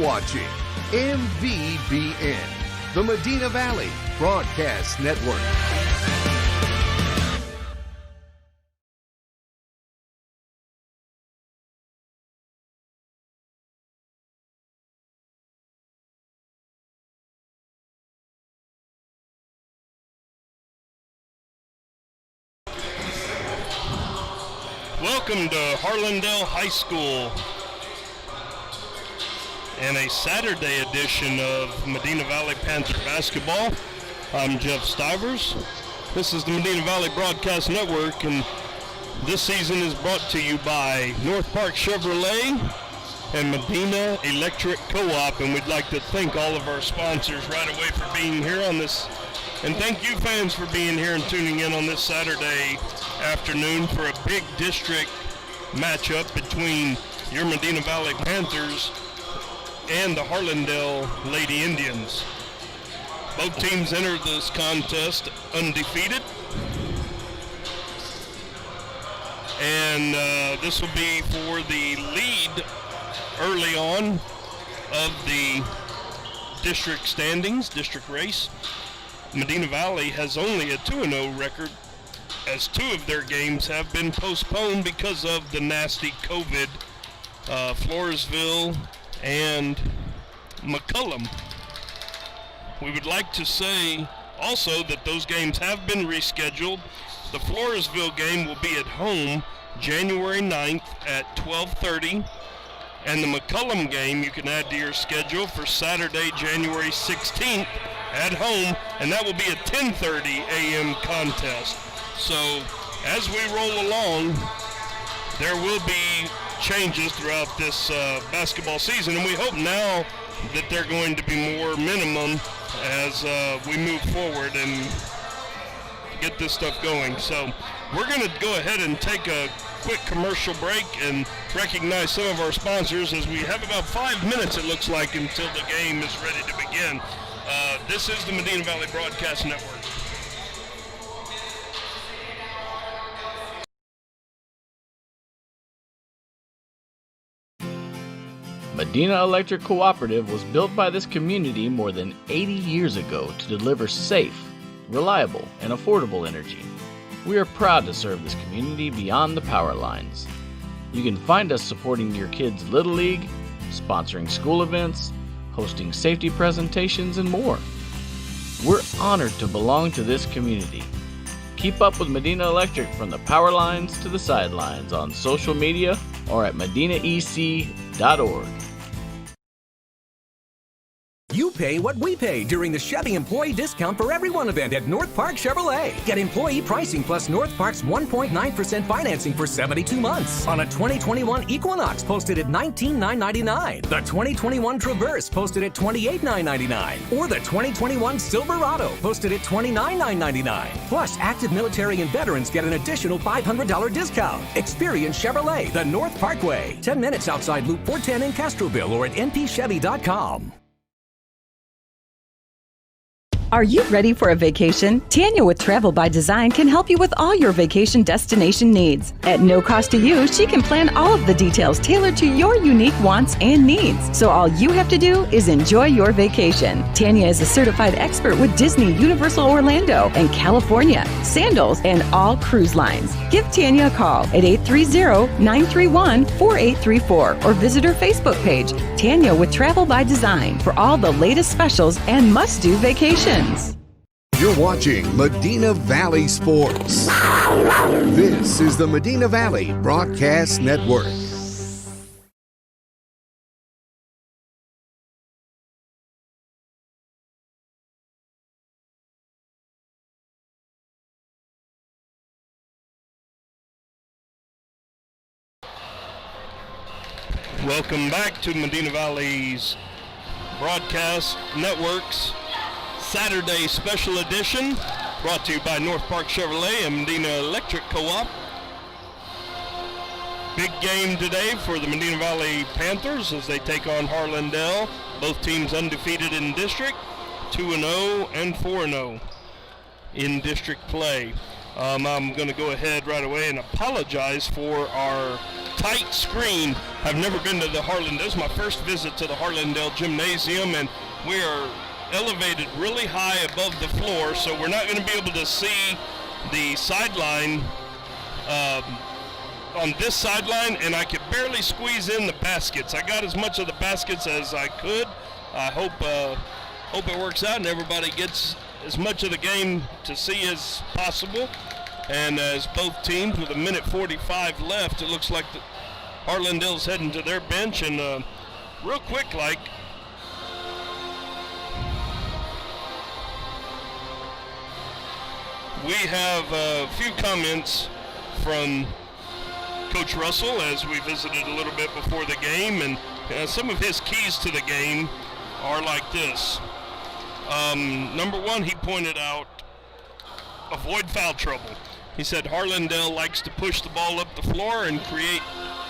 watching MVBN, the Medina Valley Broadcast Network. Welcome to Harlandale High School and a Saturday edition of Medina Valley Panther basketball. I'm Jeff Stivers. This is the Medina Valley Broadcast Network, and this season is brought to you by North Park Chevrolet and Medina Electric Co-op, and we'd like to thank all of our sponsors right away for being here on this, and thank you fans for being here and tuning in on this Saturday afternoon for a big district matchup between your Medina Valley Panthers and the Harlandale Lady Indians. Both teams entered this contest undefeated, and this will be for the lead early on of the district standings, district race. Medina Valley has only a 2-0 record, as 2 of their games have been postponed because of the nasty COVID. Floresville and McCullum. We would like to say also that those games have been rescheduled. The Floresville game will be at home January 9th at 12:30, and the McCullum game you can add to your schedule for Saturday, January 16th at home, and that will be a 10:30 a.m. contest. So as we roll along, there will be changes throughout this basketball season, and we hope now that they're going to be more minimum as we move forward and get this stuff going. So we're going to go ahead and take a quick commercial break and recognize some of our sponsors, as we have about 5 minutes, it looks like, until the game is ready to begin. This is the Medina Valley Broadcast Network. Medina Electric Cooperative was built by this community more than 80 years ago to deliver safe, reliable, and affordable energy. We are proud to serve this community beyond the power lines. You can find us supporting your kids' Little League, sponsoring school events, hosting safety presentations, and more. We're honored to belong to this community. Keep up with Medina Electric from the power lines to the sidelines on social media or at medinaec.org. You pay what we pay during the Chevy Employee Discount for Everyone event at North Park Chevrolet. Get employee pricing plus North Park's 1.9% financing for 72 months on a 2021 Equinox posted at $19,999, the 2021 Traverse posted at $28,999, or the 2021 Silverado posted at $29,999. Plus, active military and veterans get an additional $500 discount. Experience Chevrolet, the North Parkway, 10 minutes outside Loop 410 in Castroville, or at npchevy.com. Are you ready for a vacation? Tanya with Travel by Design can help you with all your vacation destination needs. At no cost to you, she can plan all of the details tailored to your unique wants and needs. So all you have to do is enjoy your vacation. Tanya is a certified expert with Disney, Universal Orlando, and California, Sandals, and all cruise lines. Give Tanya a call at 830-931-4834 or visit her Facebook page, Tanya with Travel by Design, for all the latest specials and must-do vacations. You're watching Medina Valley Sports. This is the Medina Valley Broadcast Network. Welcome back to Medina Valley's Broadcast Network's Saturday Special Edition, brought to you by North Park Chevrolet and Medina Electric Co-op. Big game today for the Medina Valley Panthers as they take on Harlandale. Both teams undefeated in district, 2-0 and 4-0 in district play. I'm going to go ahead right away and apologize for our tight screen. I've never been to the Harlandale. This is my first visit to the Harlandale Gymnasium, and we are elevated really high above the floor, so we're not going to be able to see the sideline on this sideline, and I could barely squeeze in the baskets. I got as much of the baskets as I could. I hope it works out and everybody gets as much of the game to see as possible. And as both teams, with 1:45 left, it looks like the Harlandale's heading to their bench. And real quick, we have a few comments from Coach Russell as we visited a little bit before the game, and some of his keys to the game are like this. Number one, he pointed out, avoid foul trouble. He said Harlandale likes to push the ball up the floor and create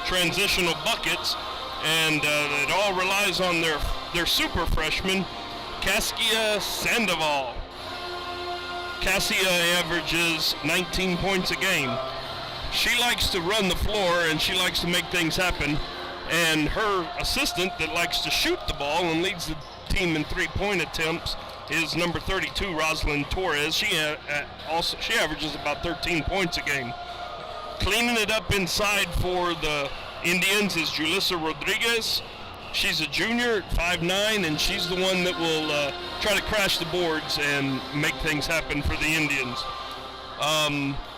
transitional buckets, and it all relies on their super freshman, Cassia Sandoval. Cassia averages 19 points a game. She likes to run the floor and she likes to make things happen, and her assistant that likes to shoot the ball and leads the team in three-point attempts is number 32, Rosalind Torres. She averages about 13 points a game. Cleaning it up inside for the Indians is Julissa Rodriguez. She's a junior at 5'9", and she's the one that will try to crash the boards and make things happen for the Indians.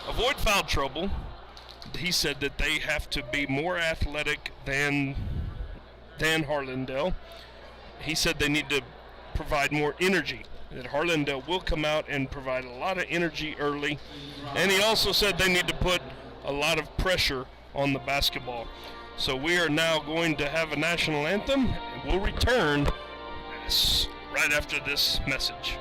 Avoid foul trouble. He said that they have to be more athletic than Harlandale. He said they need to provide more energy, that Harlandale will come out and provide a lot of energy early. And he also said they need to put a lot of pressure on the basketball. So we are now going to have a national anthem, and we'll return right after this message.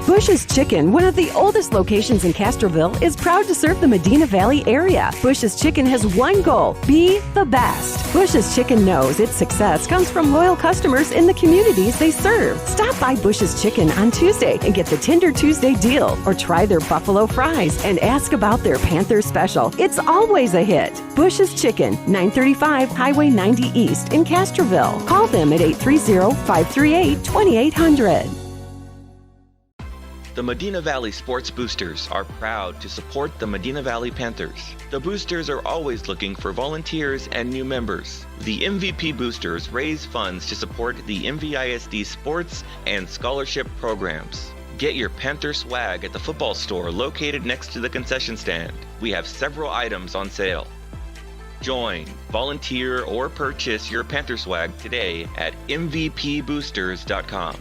Bush's Chicken, one of the oldest locations in Castroville, is proud to serve the Medina Valley area. Bush's Chicken has one goal: be the best. Bush's Chicken knows its success comes from loyal customers in the communities they serve. Stop by Bush's Chicken on Tuesday and get the Tender Tuesday deal, or try their buffalo fries and ask about their Panther special. It's always a hit. Bush's Chicken, 935 Highway 90 East in Castroville. Call them at 830-538-2800. The Medina Valley Sports Boosters are proud to support the Medina Valley Panthers. The Boosters are always looking for volunteers and new members. The MVP Boosters raise funds to support the MVISD sports and scholarship programs. Get your Panther swag at the football store located next to the concession stand. We have several items on sale. Join, volunteer, or purchase your Panther swag today at mvpboosters.com.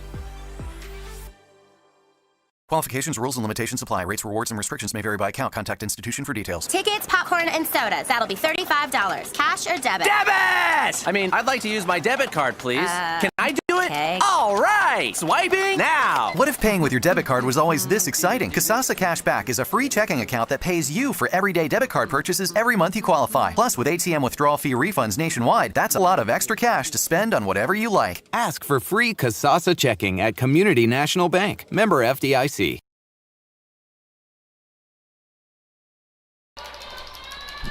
Qualifications, rules, and limitations apply. Rates, rewards, and restrictions may vary by account. Contact institution for details. Tickets, popcorn, and sodas. That'll be $35. Cash or debit? Debit! I'd like to use my debit card, please. Can I do it? Okay. All right! Swiping now! What if paying with your debit card was always this exciting? Kasasa Cashback is a free checking account that pays you for everyday debit card purchases every month you qualify. Plus, with ATM withdrawal fee refunds nationwide, that's a lot of extra cash to spend on whatever you like. Ask for free Kasasa checking at Community National Bank. Member FDIC.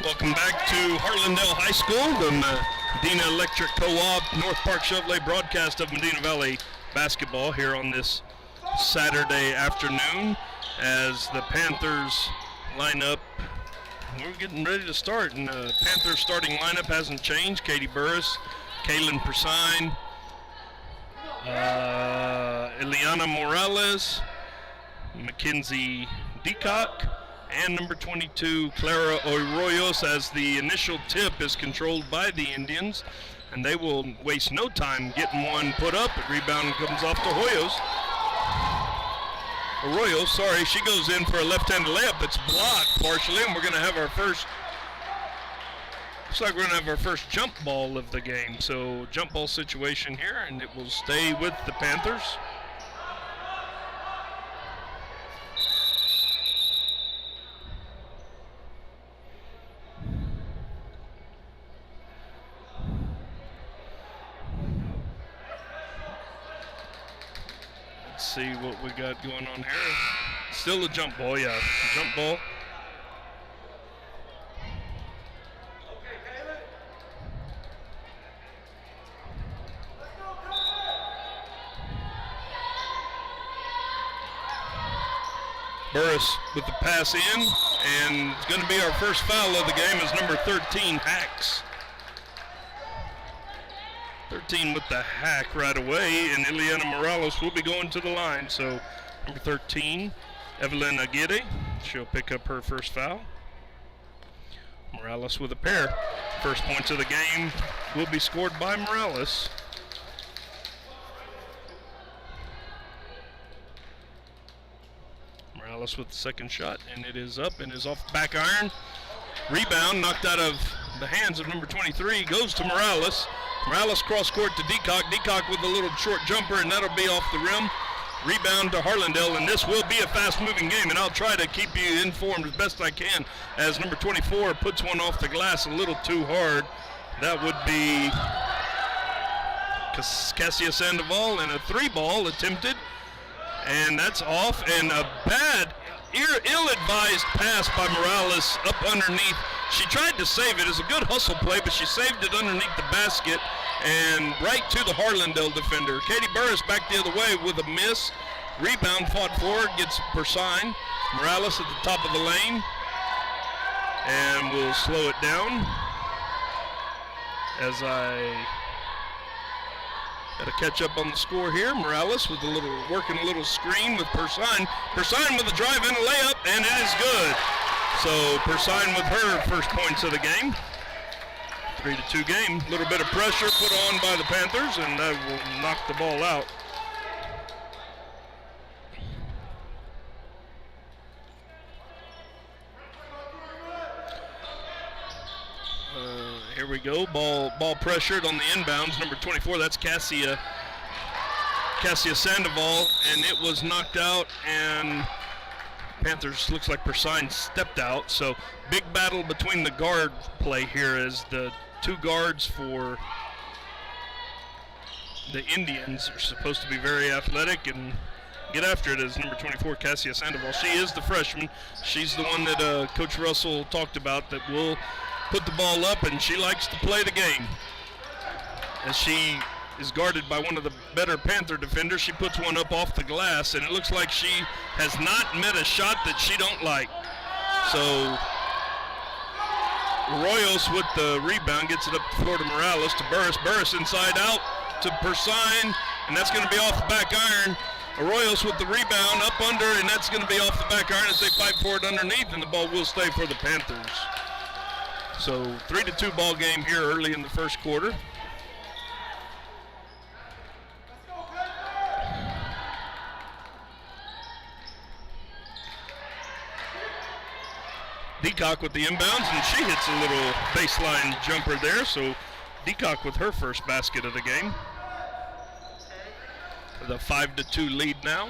Welcome back to Harlandale High School, the Medina Electric Co-op North Park Chevrolet broadcast of Medina Valley basketball here on this Saturday afternoon as the Panthers line up. We're getting ready to start, and the Panthers starting lineup hasn't changed. Katie Burris, Kaylin Persine, Eliana Morales, Mackenzie Deacock, and number 22, Clara Arroyos, as the initial tip is controlled by the Indians, and they will waste no time getting one put up. The rebound comes off to Arroyo, she goes in for a left-handed layup. It's blocked partially, and we're going to have our first, looks like we're going to have our first jump ball of the game. So jump ball situation here, and it will stay with the Panthers. Let's see what we got going on here. Still a jump ball, yeah. Jump ball. Burris with the pass in, and it's going to be our first foul of the game is number 13, Hacks. 13 with the hack right away, and Ileana Morales will be going to the line. So number 13, Evelyn Aguirre, she'll pick up her first foul. Morales with a pair. First points of the game will be scored by Morales. Morales with the second shot, and it is up and is off back iron. Rebound knocked out of the hands of number 23, goes to Morales. Morales cross court to Deacock. Deacock with a little short jumper, and that'll be off the rim. Rebound to Harlandale, and this will be a fast-moving game, and I'll try to keep you informed as best I can as number 24 puts one off the glass a little too hard. That would be Cassia Sandoval, and a 3-ball attempted, and that's off, and a bad, ill-advised pass by Morales up underneath. She tried to save it. It's a good hustle play, but she saved it underneath the basket and right to the Harlandale defender. Katie Burris back the other way with a miss. Rebound fought forward, gets Persine. Morales at the top of the lane, and we'll slow it down as I got to catch up on the score here. Morales with working a little screen with Persine. Persine with a drive and a layup, and it is good. So Persine with her first points of the game. 3-2 game. A little bit of pressure put on by the Panthers, and that will knock the ball out. Here we go. Ball pressured on the inbounds. Number 24, that's Cassia Sandoval, and it was knocked out, and Panthers looks like Persine stepped out. So big battle between the guard play here as the two guards for the Indians are supposed to be very athletic and get after it as number 24, Cassia Sandoval. She is the freshman. She's the one that Coach Russell talked about that will put the ball up, and she likes to play the game. As she is guarded by one of the better Panther defenders, she puts one up off the glass, and it looks like she has not met a shot that she don't like. So Arroyos with the rebound gets it up the floor to Morales, to Burris. Burris inside out to Persine, and that's going to be off the back iron. Arroyos with the rebound up under, and that's going to be off the back iron as they fight for it underneath, and the ball will stay for the Panthers. So 3-2 ball game here early in the first quarter. Deacock with the inbounds, and she hits a little baseline jumper there. So Deacock with her first basket of the game. The 5-2 lead now.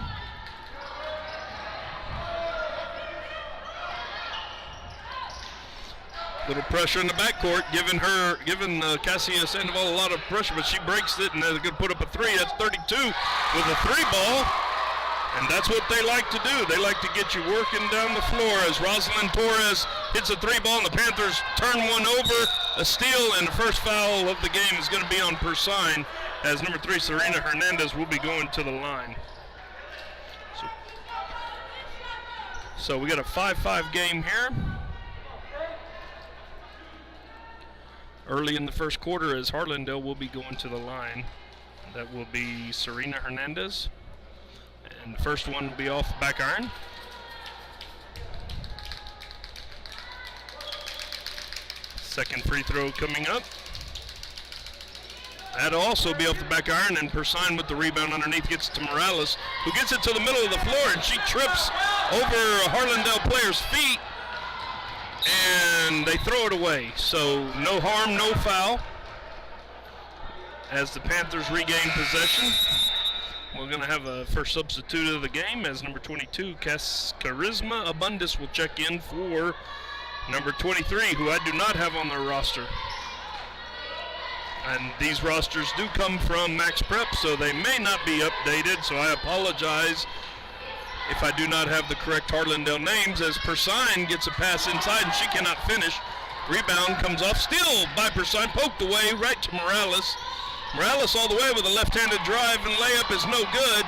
Little pressure in the backcourt, giving Cassia Sandoval a lot of pressure, but she breaks it, and they're going to put up a 3. That's 32 with a 3-ball, and that's what they like to do. They like to get you working down the floor as Rosalind Torres hits a 3-ball, and the Panthers turn one over, a steal, and the first foul of the game is going to be on Persine as number 3, Serena Hernandez, will be going to the line. So we got a 5-5 game here. Early in the first quarter as Harlandale will be going to the line. That will be Serena Hernandez. And the first one will be off the back iron. Second free throw coming up. That'll also be off the back iron, and Persine with the rebound underneath gets to Morales, who gets it to the middle of the floor, and she trips over a Harlandale player's feet, and they throw it away. So no harm, no foul as the Panthers regain possession. We're going to have a first substitute of the game as number 22, Charisma Abundis, will check in for number 23, who I do not have on their roster. And these rosters do come from Max Prep, so they may not be updated, so I apologize if I do not have the correct Harlandale names, as Persine gets a pass inside and she cannot finish. Rebound comes off, steal by Persine, poked away right to Morales. Morales all the way with a left-handed drive, and layup is no good.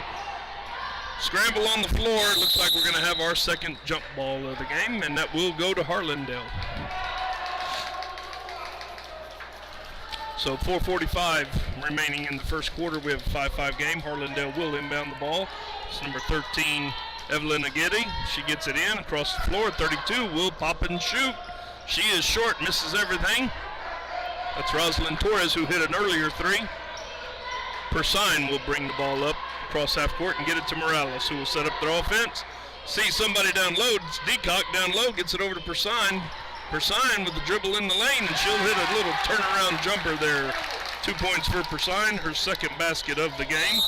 Scramble on the floor. It looks like we're going to have our second jump ball of the game, and that will go to Harlandale. So 4:45 remaining in the first quarter. We have a 5-5 game. Harlandale will inbound the ball. It's number 13, Evelyn Agidi. She gets it in across the floor. 32 will pop and shoot. She is short, misses everything. That's Rosalind Torres, who hit an earlier three. Persine will bring the ball up across half court and get it to Morales, who will set up their offense. See somebody down low. It's Decock down low, gets it over to Persine. Persine with the dribble in the lane, and she'll hit a little turnaround jumper there. 2 points for Persine, her second basket of the game.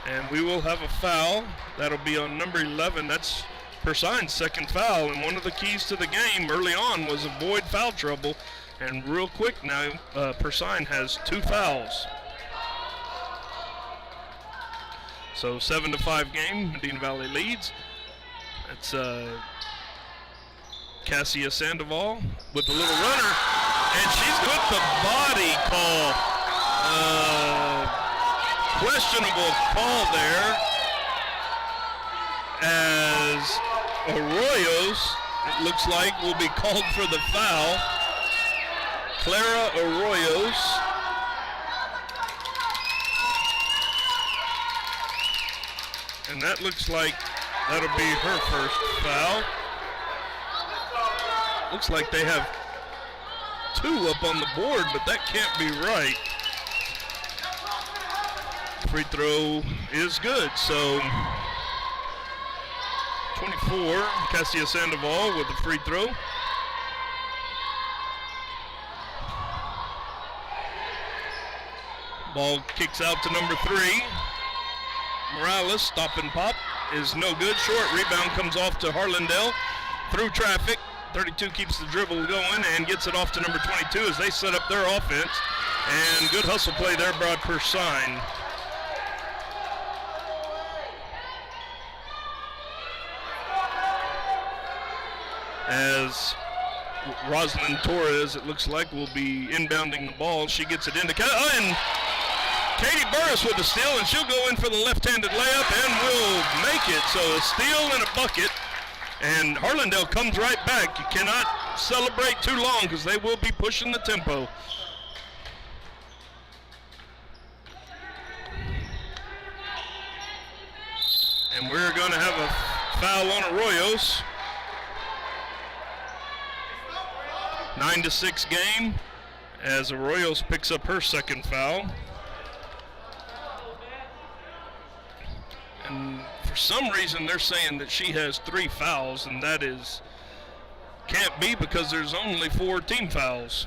And we will have a foul. That'll be on number 11. That's Persine's second foul, and one of the keys to the game early on was avoid foul trouble. And real quick now, Persine has 2 fouls. So 7-5 game, Medina Valley leads. It's Cassia Sandoval with a little runner, and she's got the body call. Questionable call there, as Arroyos, it looks like, will be called for the foul. Clara Arroyos. And that looks like that'll be her first foul. Looks like they have 2 up on the board, but that can't be right. Free throw is good, so 24, Cassia Sandoval with the free throw. Ball kicks out to number 3. Morales, stop and pop is no good. Short rebound comes off to Harlandale through traffic. 32 keeps the dribble going and gets it off to number 22 as they set up their offense. And good hustle play there by Persine. As Rosalind Torres, it looks like, will be inbounding the ball. She gets it into and Katie Burris with the steal, and she'll go in for the left-handed layup and will make it. So a steal and a bucket, and Harlandale comes right back. You cannot celebrate too long because they will be pushing the tempo. And we're going to have a foul on Arroyos. 9-6 game as Arroyos picks up her second foul. And for some reason they're saying that she has 3 fouls, and that can't be because there's only 4 team fouls.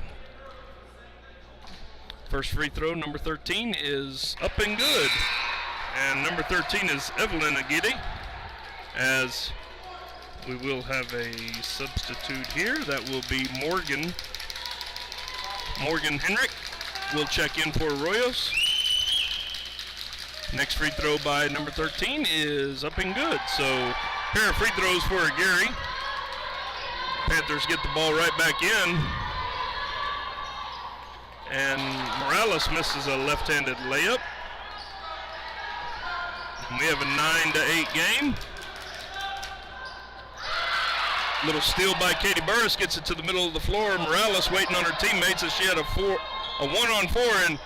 First free throw, number 13, is up and good. And number 13 is Evelyn Agidi, as we will have a substitute here. That will be Morgan Henrik will check in for Arroyos. Next free throw by number 13 is up and good. So pair of free throws for Gary. Panthers get the ball right back in. And Morales misses a left-handed layup. And we have a 9-8 game. Little steal by Katie Burris, gets it to the middle of the floor. Morales waiting on her teammates as she had a 1-on-4, and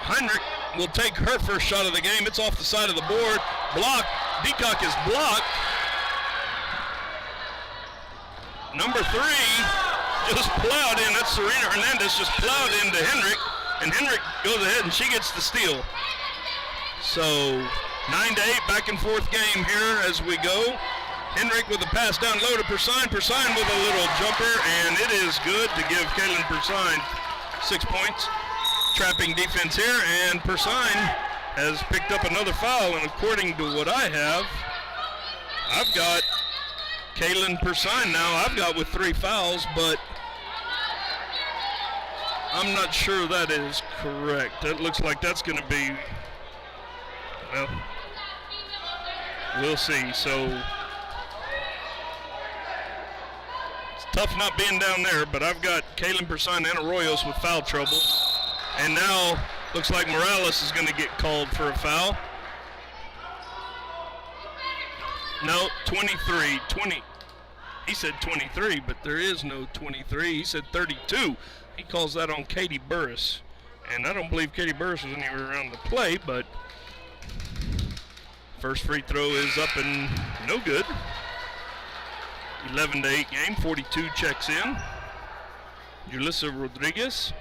Heinrich will take her first shot of the game. It's off the side of the board. Blocked. Decock is blocked. Number 3 just plowed in. That's Serena Hernandez, just plowed into Henrik, and Henrik goes ahead and she gets the steal. So 9-8 back and forth game here as we go. Henrik with a pass down low to Persine. Persine with a little jumper, and it is good to give Kaylin Persine 6 points. Trapping defense here, and Persine has picked up another foul, and according to what I have, I've got Kaylin Persine now. I've got with 3 fouls, but I'm not sure that is correct. It looks like that's going to be, well, we'll see. So tough not being down there, but I've got Kaylin Persine and Arroyos with foul trouble. And now looks like Morales is going to get called for a foul. No, 23. 20. He said 23, but there is no 23. He said 32. He calls that on Katie Burris. And I don't believe Katie Burris was anywhere around the play, but first free throw is up and no good. 11-8 game, 42 checks in. Julissa Rodriguez.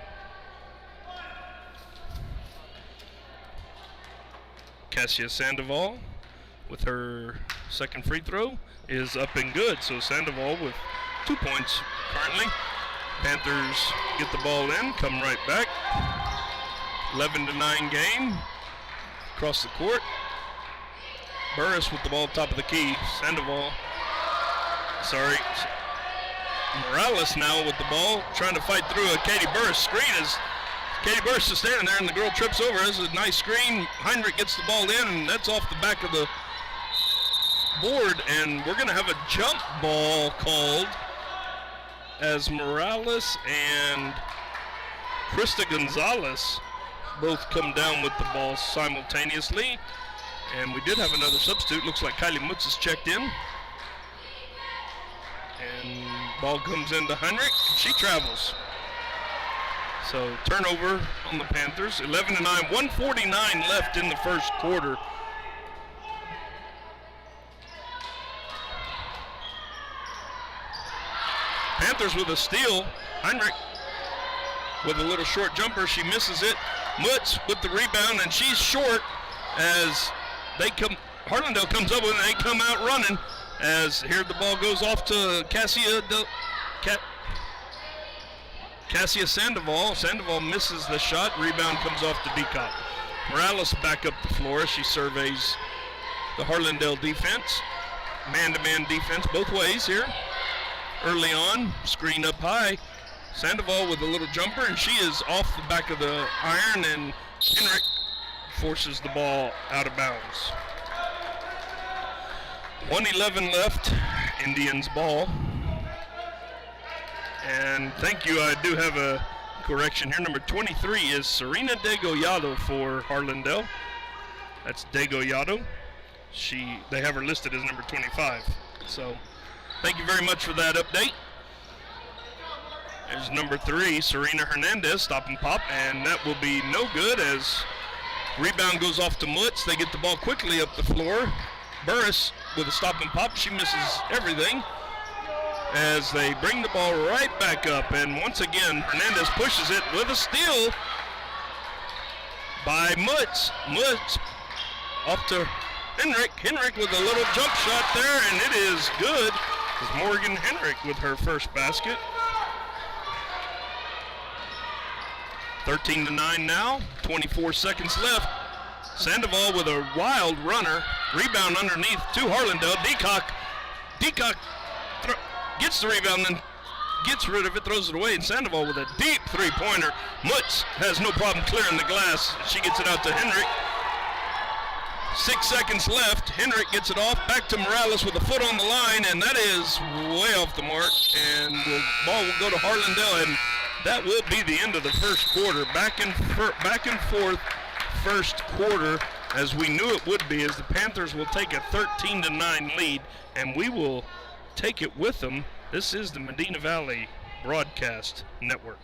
Cassia Sandoval with her second free throw is up and good. So Sandoval with 2 points currently. Panthers get the ball in, come right back. 11-9 game. Across the court. Burris with the ball top of the key. Sandoval. Morales now with the ball, trying to fight through a Katie Burris screen as Katie Burris is standing there and the girl trips over. This is a nice screen. Heinrich gets the ball in, and that's off the back of the board, and we're going to have a jump ball called as Morales and Krista Gonzalez both come down with the ball simultaneously. And we did have another substitute. Looks like Kylie Mutz is checked in. And ball comes into Heinrich. She travels. So turnover on the Panthers. 11-9, 1:49 left in the first quarter. Panthers with a steal. Heinrich with a little short jumper. She misses it. Mutz with the rebound, and she's short as they come. Harlandale comes up with it, and they come out running. As here the ball goes off to Cassia Sandoval. Sandoval misses the shot. Rebound comes off to Beacott. Morales back up the floor. She surveys the Harlandale defense. Man-to-man defense both ways here. Early on, screen up high. Sandoval with a little jumper, and she is off the back of the iron, and Henrik forces the ball out of bounds. 1:11 left, Indians ball. And thank you, I do have a correction here. Number 23 is Serena Degollado for Harlandale. That's Degollado. They have her listed as number 25. So thank you very much for that update. There's number 3, Serena Hernandez, stop and pop, and that will be no good as rebound goes off to Mutz. They get the ball quickly up the floor. Burris with a stop and pop. She misses everything as they bring the ball right back up. And once again, Hernandez pushes it with a steal by Mutz. Mutz off to Henrik. Henrik with a little jump shot there, and it is good. It's Morgan Henrik with her first basket. 13-9 now, 24 seconds left. Sandoval with a wild runner. Rebound underneath to Harlandale. Deacock gets the rebound and gets rid of it, throws it away, and Sandoval with a deep three-pointer. Mutz has no problem clearing the glass. She gets it out to Henrik. 6 seconds left. Henrik gets it off. Back to Morales with a foot on the line, and that is way off the mark. And the ball will go to Harlandale, and that will be the end of the first quarter. Back and forth first quarter, as we knew it would be, as the Panthers will take a 13-9 lead, and we will take it with them. This is the Medina Valley Broadcast Network.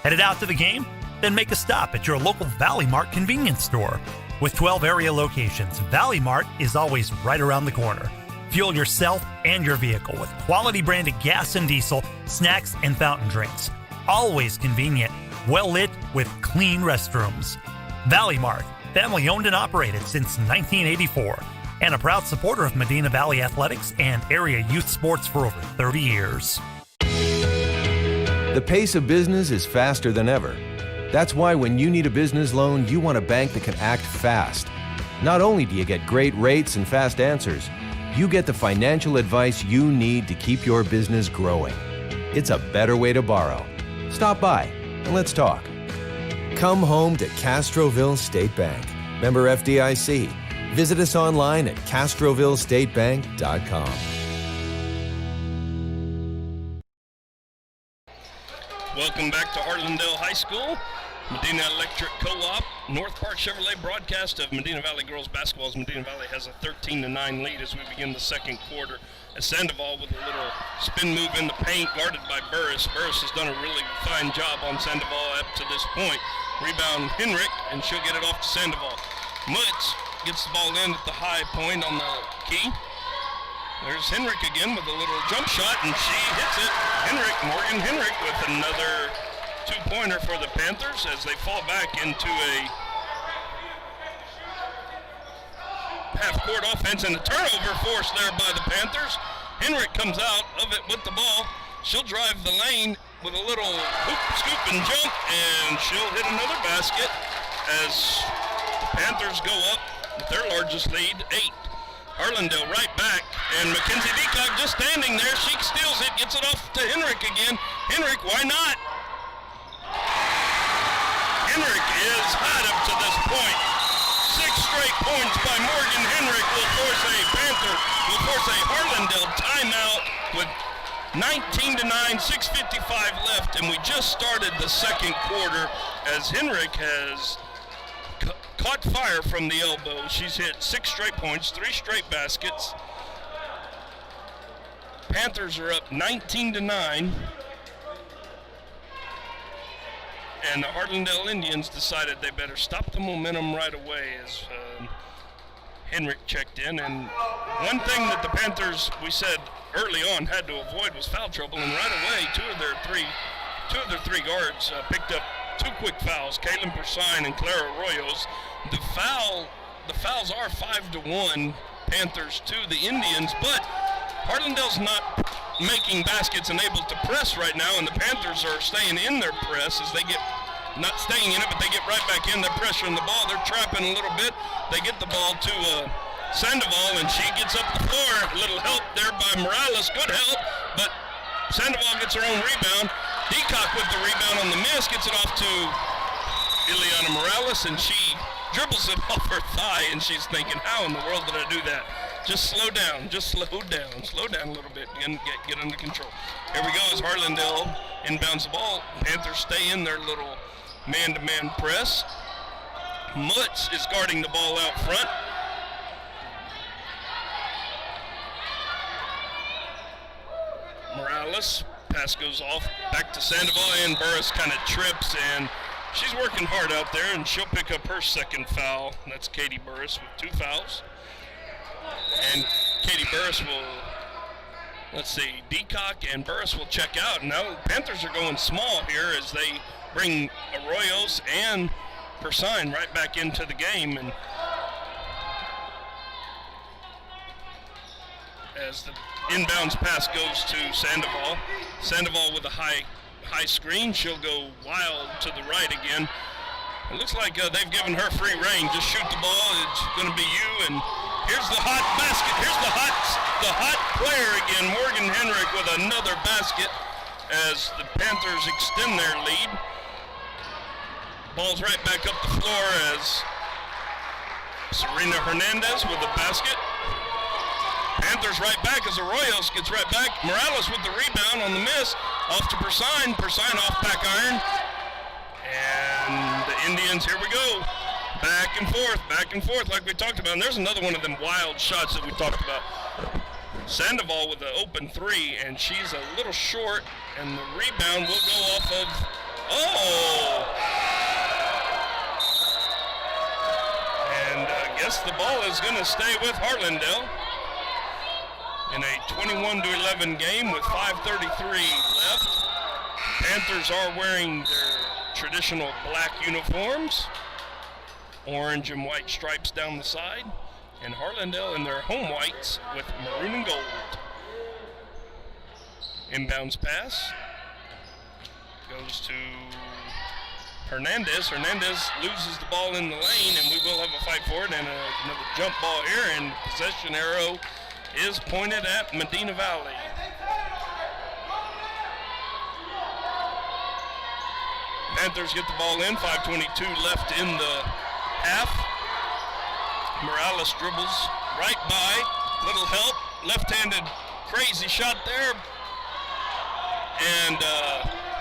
Headed out to the game? Then make a stop at your local Valley Mart convenience store. With 12 area locations, Valley Mart is always right around the corner. Fuel yourself and your vehicle with quality branded gas and diesel, snacks, and fountain drinks. Always convenient, well lit with clean restrooms. Valley Mart, family owned and operated since 1984, and a proud supporter of Medina Valley athletics and area youth sports for over 30 years. The pace of business is faster than ever. That's why when you need a business loan, you want a bank that can act fast. Not only do you get great rates and fast answers, you get the financial advice you need to keep your business growing. It's a better way to borrow. Stop by and let's talk. Come home to Castroville State Bank. Member FDIC. Visit us online at castrovillestatebank.com. Welcome back to Harlandale High School. Medina Electric Co-op, North Park Chevrolet broadcast of Medina Valley girls basketball as Medina Valley has a 13-9 lead as we begin the second quarter. As Sandoval with a little spin move in the paint, guarded by Burris. Burris has done a really fine job on Sandoval up to this point. Rebound Henrik, and she'll get it off to Sandoval. Mutz gets the ball in at the high point on the key. There's Henrik again with a little jump shot, and she hits it. Morgan Henrik with another two-pointer for the Panthers as they fall back into a half-court offense, and a turnover forced there by the Panthers. Henrik comes out of it with the ball. She'll drive the lane with a little hoop, scoop, and jump, and she'll hit another basket as the Panthers go up with their largest lead, 8. Harlandale right back, and Mackenzie Deacock just standing there. She steals it, gets it off to Henrik again. Henrik, why not? Henrik is hot up to this point. 6 straight points by Morgan Henrik will force a Harlandale timeout with 19-9, 6:55 left, and we just started the second quarter as Henrik has caught fire from the elbow. She's hit 6 straight points, 3 straight baskets. Panthers are up 19-9. And the Harlandale Indians decided they better stop the momentum right away as Henrik checked in. And one thing that the Panthers, we said early on, had to avoid was foul trouble. And right away, two of their three guards picked up 2 quick fouls, Kaylin Persine and Clara Arroyos. The fouls are 5-1 Panthers to the Indians, but Harlandale's not making baskets and able to press right now, and the Panthers are staying in their press as they get, not staying in it, but they get right back in. They're pressuring the ball. They're trapping a little bit. They get the ball to Sandoval, and she gets up the floor. A little help there by Morales. Good help, but Sandoval gets her own rebound. Deacock with the rebound on the miss, gets it off to Ileana Morales, and she dribbles it off her thigh, and she's thinking, how in the world did I do that? Just slow down a little bit, and get under control. Here we go as Harlandale inbounds the ball. Panthers stay in their little man-to-man press. Mutz is guarding the ball out front. Morales, pass goes off, back to Sandoval, and Burris kind of trips, and she's working hard out there, and she'll pick up her second foul. That's Katie Burris with 2 fouls. And Katie Burris will, Deacock and Burris will check out. Now Panthers are going small here as they bring Arroyos and Persine right back into the game. And as the inbounds pass goes to Sandoval. Sandoval with a high screen. She'll go wild to the right again. It looks like they've given her free reign. Just shoot the ball. It's going to be you. And here's the hot basket. Here's the hot player again, Morgan Henrik with another basket as the Panthers extend their lead. Ball's right back up the floor as Serena Hernandez with the basket. Panthers right back as Arroyos gets right back. Morales with the rebound on the miss. Off to Persine. Persine off back iron. And the Indians, here we go. Back and forth like we talked about. And there's another one of them wild shots that we talked about. Sandoval with the open 3, and she's a little short, and the rebound will go off of, and I guess the ball is going to stay with Harlandale in a 21-11 game with 5:33 left. Panthers are wearing their traditional black uniforms, orange and white stripes down the side, and Harlandale in their home whites with maroon and gold. Inbounds pass goes to Hernandez. Hernandez loses the ball in the lane, and we will have a fight for it, and another jump ball here, and possession arrow is pointed at Medina Valley. Panthers get the ball in, 5:22 left in the half. Morales dribbles right by, little help, left-handed crazy shot there, and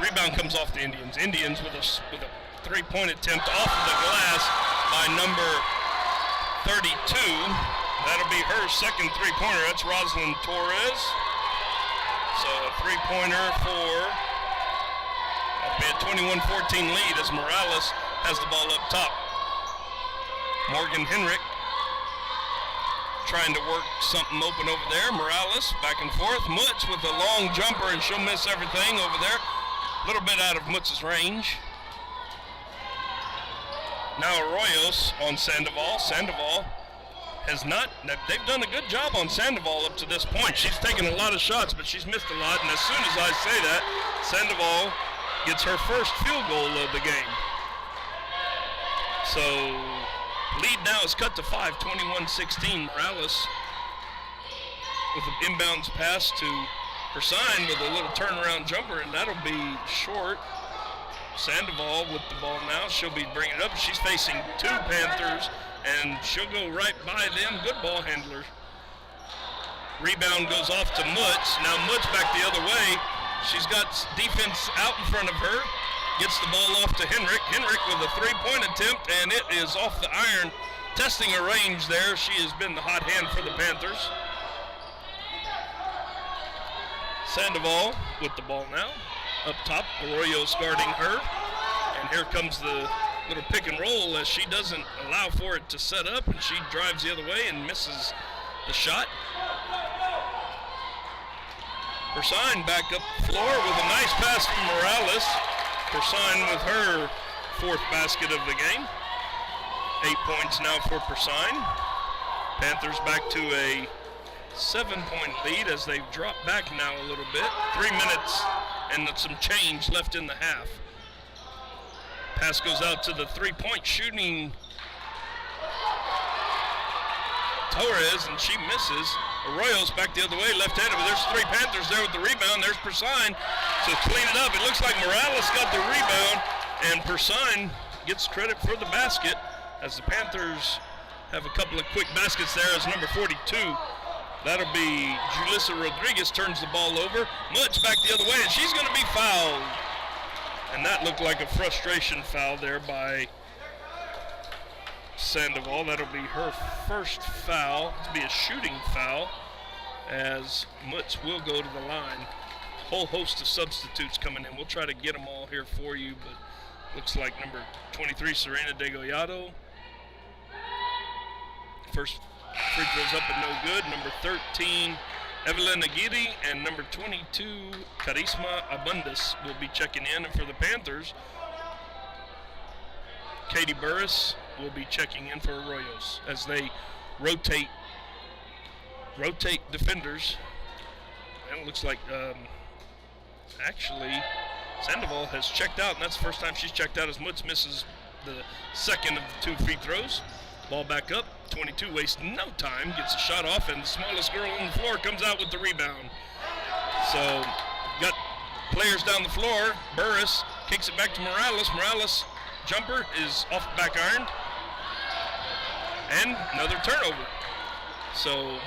rebound comes off the Indians. Indians with a three-point attempt off of the glass by number 32. That'll be her second three-pointer. That's Rosalind Torres. So a three-pointer that'll be a 21-14 lead as Morales has the ball up top. Morgan Henrik trying to work something open over there. Morales back and forth. Mutz with a long jumper, and she'll miss everything over there. A little bit out of Mutz's range. Now Arroyos on Sandoval. Sandoval has not, they've done a good job on Sandoval up to this point. She's taken a lot of shots, but she's missed a lot, and as soon as I say that, Sandoval gets her first field goal of the game. So lead now is cut to 5, 21-16. Morales with an inbounds pass to Persign with a little turnaround jumper, and that'll be short. Sandoval with the ball now. She'll be bringing it up. She's facing two Panthers, and she'll go right by them. Good ball handler. Rebound goes off to Mutz. Now Mutz back the other way. She's got defense out in front of her. Gets the ball off to Henrik. Henrik with a three-point attempt, and it is off the iron. Testing her range there. She has been the hot hand for the Panthers. Sandoval with the ball now. Up top, Arroyo's guarding her. And here comes the little pick and roll as she doesn't allow for it to set up, and she drives the other way and misses the shot. Persign back up the floor with a nice pass from Morales. Persign with her fourth basket of the game. 8 points now for Persign. Panthers back to a 7-point lead as they've dropped back now a little bit. 3 minutes and some change left in the half. Pass goes out to the three-point shooting Torres, and she misses. Arroyo's back the other way, left-handed, but there's three Panthers there with the rebound. There's Persign to clean it up. It looks like Morales got the rebound, and Persign gets credit for the basket as the Panthers have a couple of quick baskets there as number 42. That'll be Julissa Rodriguez turns the ball over. Mutz back the other way, and she's going to be fouled. And that looked like a frustration foul there by Sandoval. That'll be her first foul. It'll be a shooting foul as Mutz will go to the line. Whole host of substitutes coming in. We'll try to get them all here for you, but looks like number 23, Serena Degollado. First free throw's up and no good. Number 13, Evelyn Aguirre, and number 22, Carisma Abundis will be checking in. And for the Panthers, Katie Burris will be checking in for Arroyos as they rotate defenders. And it looks like actually Sandoval has checked out, and that's the first time she's checked out as Mutz misses the second of the two free throws. Ball back up. 22 wastes no time, gets a shot off, and the smallest girl on the floor comes out with the rebound. So got players down the floor. Burris kicks it back to Morales. Morales jumper is off the back iron, and another turnover. So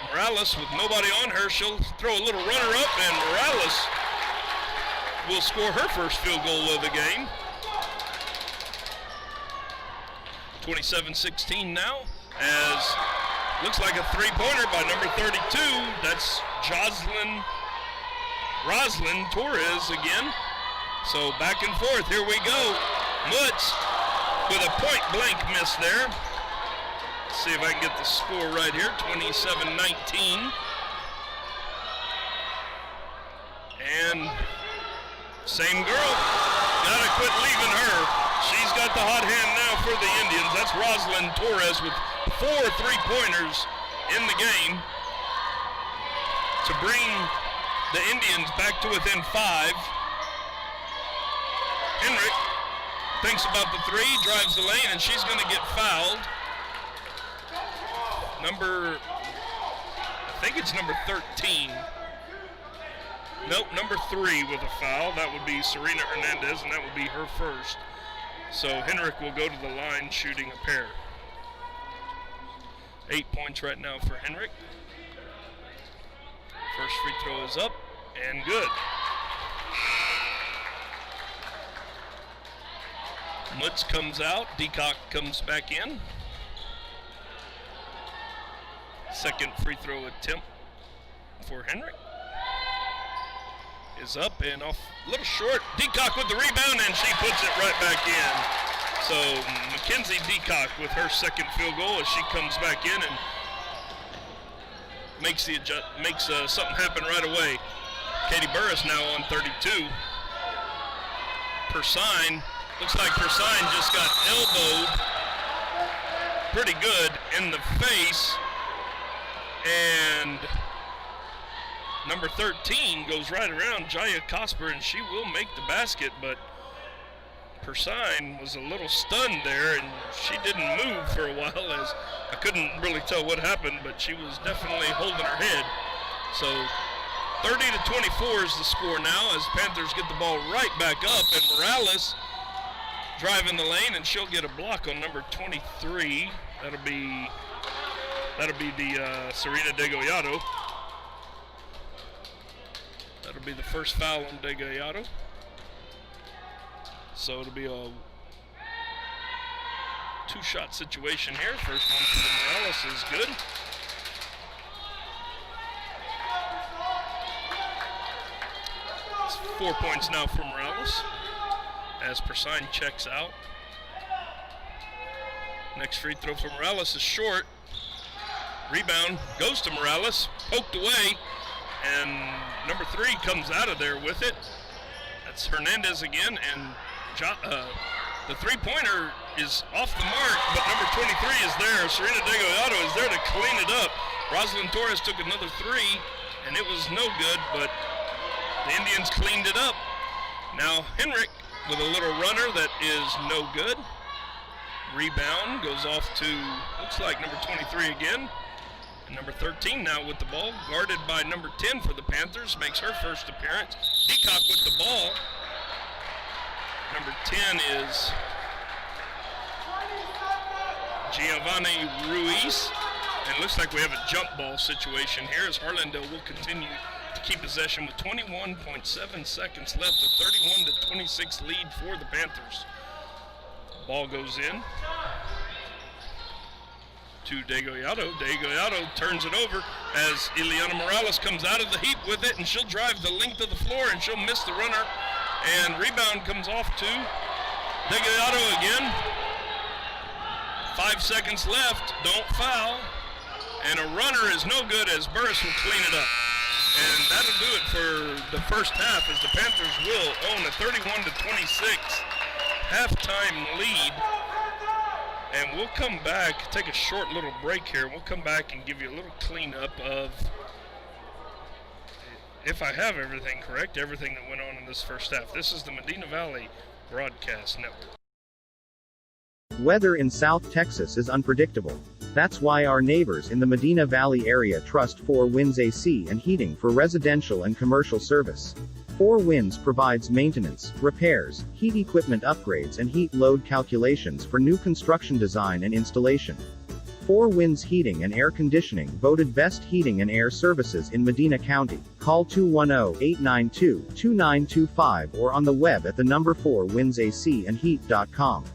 Morales with nobody on her, she'll throw a little runner up, and Morales will score her first field goal of the game. 27-16 now, as looks like a three-pointer by number 32. That's Roslyn Torres again. So back and forth, here we go. Mutz with a point-blank miss there. Let's see if I can get the score right here, 27-19. And same girl, gotta quit leaving her. She's got the hot hand now for the Indians. That's Rosalind Torres with 4 three-pointers in the game to bring the Indians back to within 5. Henrik thinks about the three, drives the lane, and she's going to get fouled. I think it's number 13. Nope, number 3 with a foul. That would be Serena Hernandez, and that would be her first. So Henrik will go to the line shooting a pair. 8 points right now for Henrik. First free throw is up and good. Mutz comes out. Decock comes back in. Second free throw attempt for Henrik. Is up and off, a little short. Decock with the rebound, and she puts it right back in. So Mackenzie Decock with her second field goal as she comes back in and makes something happen right away. Katie Burris now on 32. Persine, looks like Persine just got elbowed pretty good in the face, and number 13 goes right around Jaya Cosper, and she will make the basket, but Persine was a little stunned there, and she didn't move for a while, as I couldn't really tell what happened, but she was definitely holding her head. So 30-24 is the score now as Panthers get the ball right back up, and Morales driving the lane, and she'll get a block on number 23. That'll be the Serena Degollado. That'll be the first foul on Degollado. So it'll be a two-shot situation here. First one for Morales is good. It's 4 points now for Morales as Persine checks out. Next free throw for Morales is short. Rebound goes to Morales, poked away, and number 3 comes out of there with it. That's Hernandez again, and the three-pointer is off the mark, but number 23 is there. Serena Degollado is there to clean it up. Rosalind Torres took another 3, and it was no good, but the Indians cleaned it up. Now Henrik with a little runner that is no good. Rebound goes off to, looks like number 23 again. And number 13 now with the ball, guarded by number 10 for the Panthers, makes her first appearance. Decock with the ball. Number 10 is Giovanni Ruiz. And it looks like we have a jump ball situation here as Harlandale will continue to keep possession with 21.7 seconds left, a 31-26 lead for the Panthers. Ball goes in to Degollado. Degollado turns it over as Ileana Morales comes out of the heap with it, and she'll drive the length of the floor, and she'll miss the runner. And rebound comes off to Degollado again. 5 seconds left, don't foul. And a runner is no good as Burris will clean it up. And that'll do it for the first half as the Panthers will own a 31-26 halftime lead. And we'll come back, take a short little break here. We'll come back and give you a little cleanup of, if I have everything correct, everything that went on in this first half. This is the Medina Valley Broadcast Network. Weather in South Texas is unpredictable. That's why our neighbors in the Medina Valley area trust 4 Winds AC and Heating for residential and commercial service. 4 Winds provides maintenance, repairs, heat equipment upgrades and heat load calculations for new construction design and installation. 4 Winds Heating and Air Conditioning voted Best Heating and Air Services in Medina County. Call 210-892-2925 or on the web at the number 4windsac&heat.com.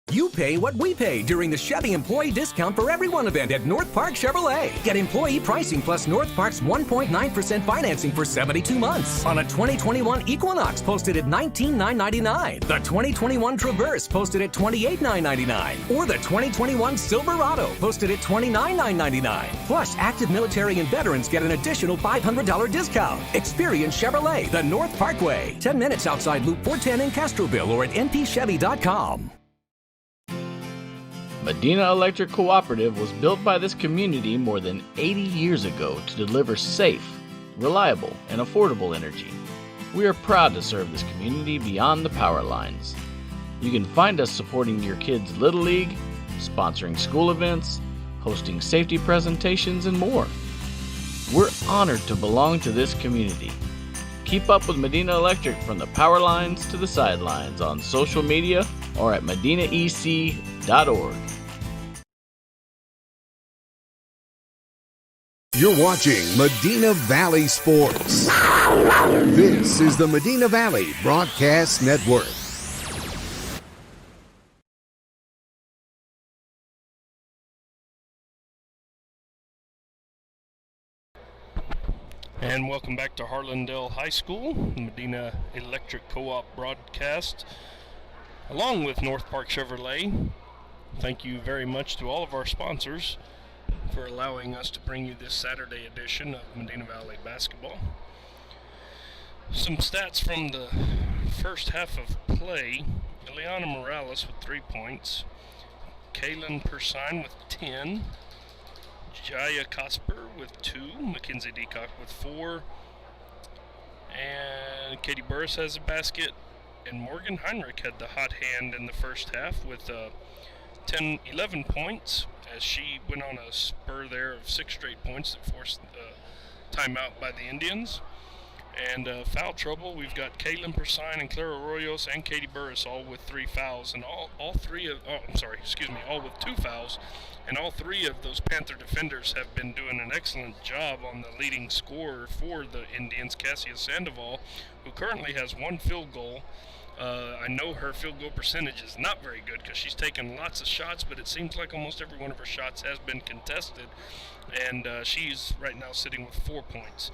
You pay what we pay during the Chevy Employee Discount for Everyone event at North Park Chevrolet. Get employee pricing plus North Park's 1.9% financing for 72 months on a 2021 Equinox posted at $19,999, the 2021 Traverse posted at $28,999, or the 2021 Silverado posted at $29,999. Plus, active military and veterans get an additional $500 discount. Experience Chevrolet, the North Parkway, 10 minutes outside Loop 410 in Castroville or at npchevy.com. Medina Electric Cooperative was built by this community more than 80 years ago to deliver safe, reliable, and affordable energy. We are proud to serve this community beyond the power lines. You can find us supporting your kids' Little League, sponsoring school events, hosting safety presentations, and more. We're honored to belong to this community. Keep up with Medina Electric from the power lines to the sidelines on social media or at medinaec.org. You're watching Medina Valley Sports. This is the Medina Valley Broadcast Network. And welcome back to Harlandale High School, Medina Electric Co-op broadcast, along with North Park Chevrolet. Thank you very much to all of our sponsors for allowing us to bring you this Saturday edition of Medina Valley basketball. Some stats from the first half of play. Eliana Morales with 3 points, Kaylin Persine with 10, Jaya Cosper with 2, Mackenzie Deacock with 4, and Katie Burris has a basket, and Morgan Heinrich had the hot hand in the first half with 11 points, as she went on a spur there of 6 straight points that forced the timeout by the Indians. And foul trouble, we've got Kaylin Persine and Clara Arroyos and Katie Burris all with 3 fouls, and all with 2 fouls. And all 3 of those Panther defenders have been doing an excellent job on the leading scorer for the Indians, Cassia Sandoval, who currently has 1 field goal. I know her field goal percentage is not very good because she's taken lots of shots, but it seems like almost every one of her shots has been contested, and she's right now sitting with 4 points.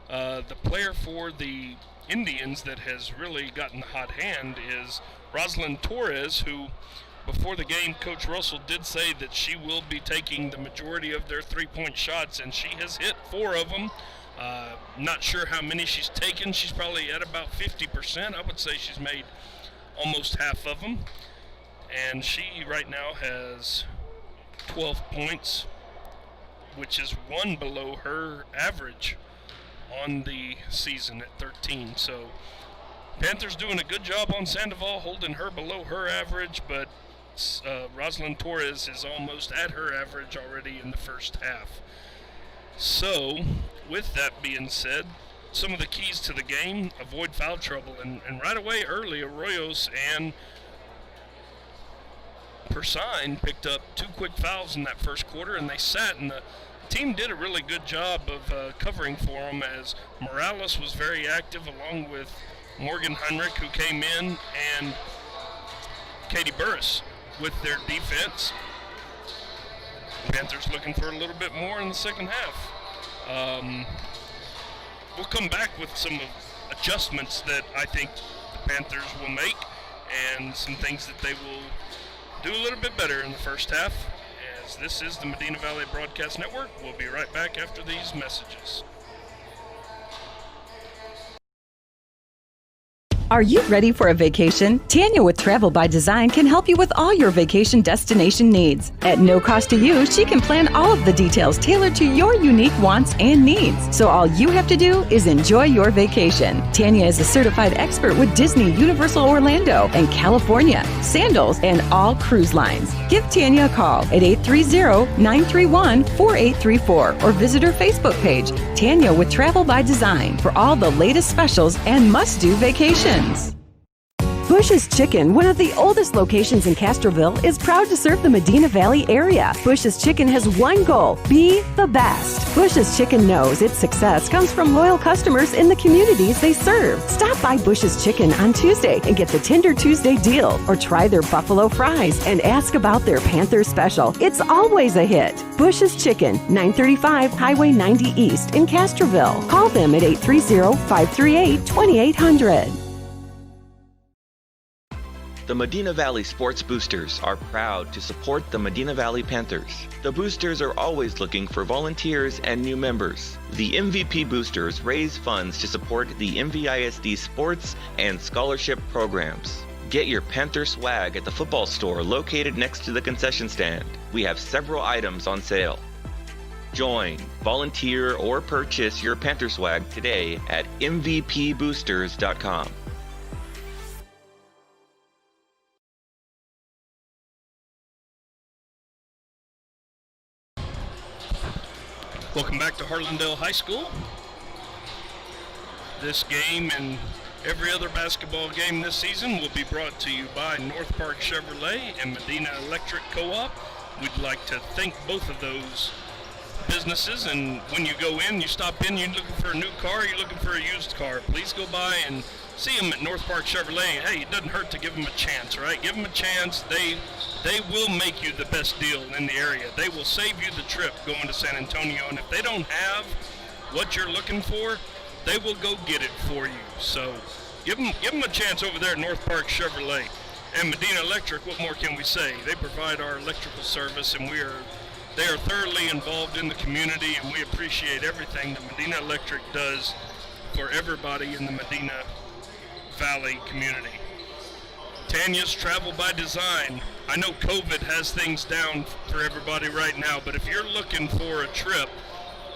The player for the Indians that has really gotten the hot hand is Rosalind Torres, who before the game, Coach Russell did say that she will be taking the majority of their 3-point shots, and she has hit 4 of them. Not sure how many she's taken. She's probably at about 50%. I would say she's made almost half of them. And she right now has 12 points, which is 1 below her average on the season at 13. So Panthers doing a good job on Sandoval, holding her below her average, but Rosalind Torres is almost at her average already in the first half. So, with that being said, some of the keys to the game: avoid foul trouble, and right away early, Arroyos and Persine picked up 2 quick fouls in that first quarter, and they sat, and the team did a really good job of covering for them, as Morales was very active along with Morgan Heinrich, who came in, and Katie Burris with their defense. Panthers looking for a little bit more in the second half. We'll come back with some adjustments that I think the Panthers will make, and some things that they will do a little bit better in the first half, as this is the Medina Valley Broadcast Network. We'll be right back after these messages. Are you ready for a vacation? Tanya with Travel by Design can help you with all your vacation destination needs. At no cost to you, she can plan all of the details tailored to your unique wants and needs. So all you have to do is enjoy your vacation. Tanya is a certified expert with Disney, Universal Orlando, and California, Sandals, and all cruise lines. Give Tanya a call at 830-931-4834 or visit her Facebook page, Tanya with Travel by Design, for all the latest specials and must-do vacations. Bush's Chicken, one of the oldest locations in Castroville, is proud to serve the Medina Valley area. Bush's Chicken has one goal: be the best. Bush's Chicken knows its success comes from loyal customers in the communities they serve. Stop by Bush's Chicken on Tuesday and get the Tender Tuesday deal, or try their buffalo fries and ask about their Panther special. It's always a hit. Bush's Chicken, 935 Highway 90 East in Castroville. Call them at 830-538-2800. The Medina Valley Sports Boosters are proud to support the Medina Valley Panthers. The Boosters are always looking for volunteers and new members. The MVP Boosters raise funds to support the MVISD sports and scholarship programs. Get your Panther swag at the football store located next to the concession stand. We have several items on sale. Join, volunteer, or purchase your Panther swag today at mvpboosters.com. Welcome back to Harlandale High School. This game and every other basketball game this season will be brought to you by North Park Chevrolet and Medina Electric Co-op. We'd like to thank both of those businesses, and when you go in, you stop in, you're looking for a new car, you're looking for a used car, please go by and see them at North Park Chevrolet. Hey, it doesn't hurt to give them a chance, right? Give them a chance. They will make you the best deal in the area. They will save you the trip going to San Antonio, and if they don't have what you're looking for, they will go get it for you. So give them a chance over there at North Park Chevrolet. And Medina Electric, what more can we say? They provide our electrical service, and they are thoroughly involved in the community, and we appreciate everything that Medina Electric does for everybody in the Medina Valley community. Tanya's Travel by Design. I know COVID has things down for everybody right now, but if you're looking for a trip,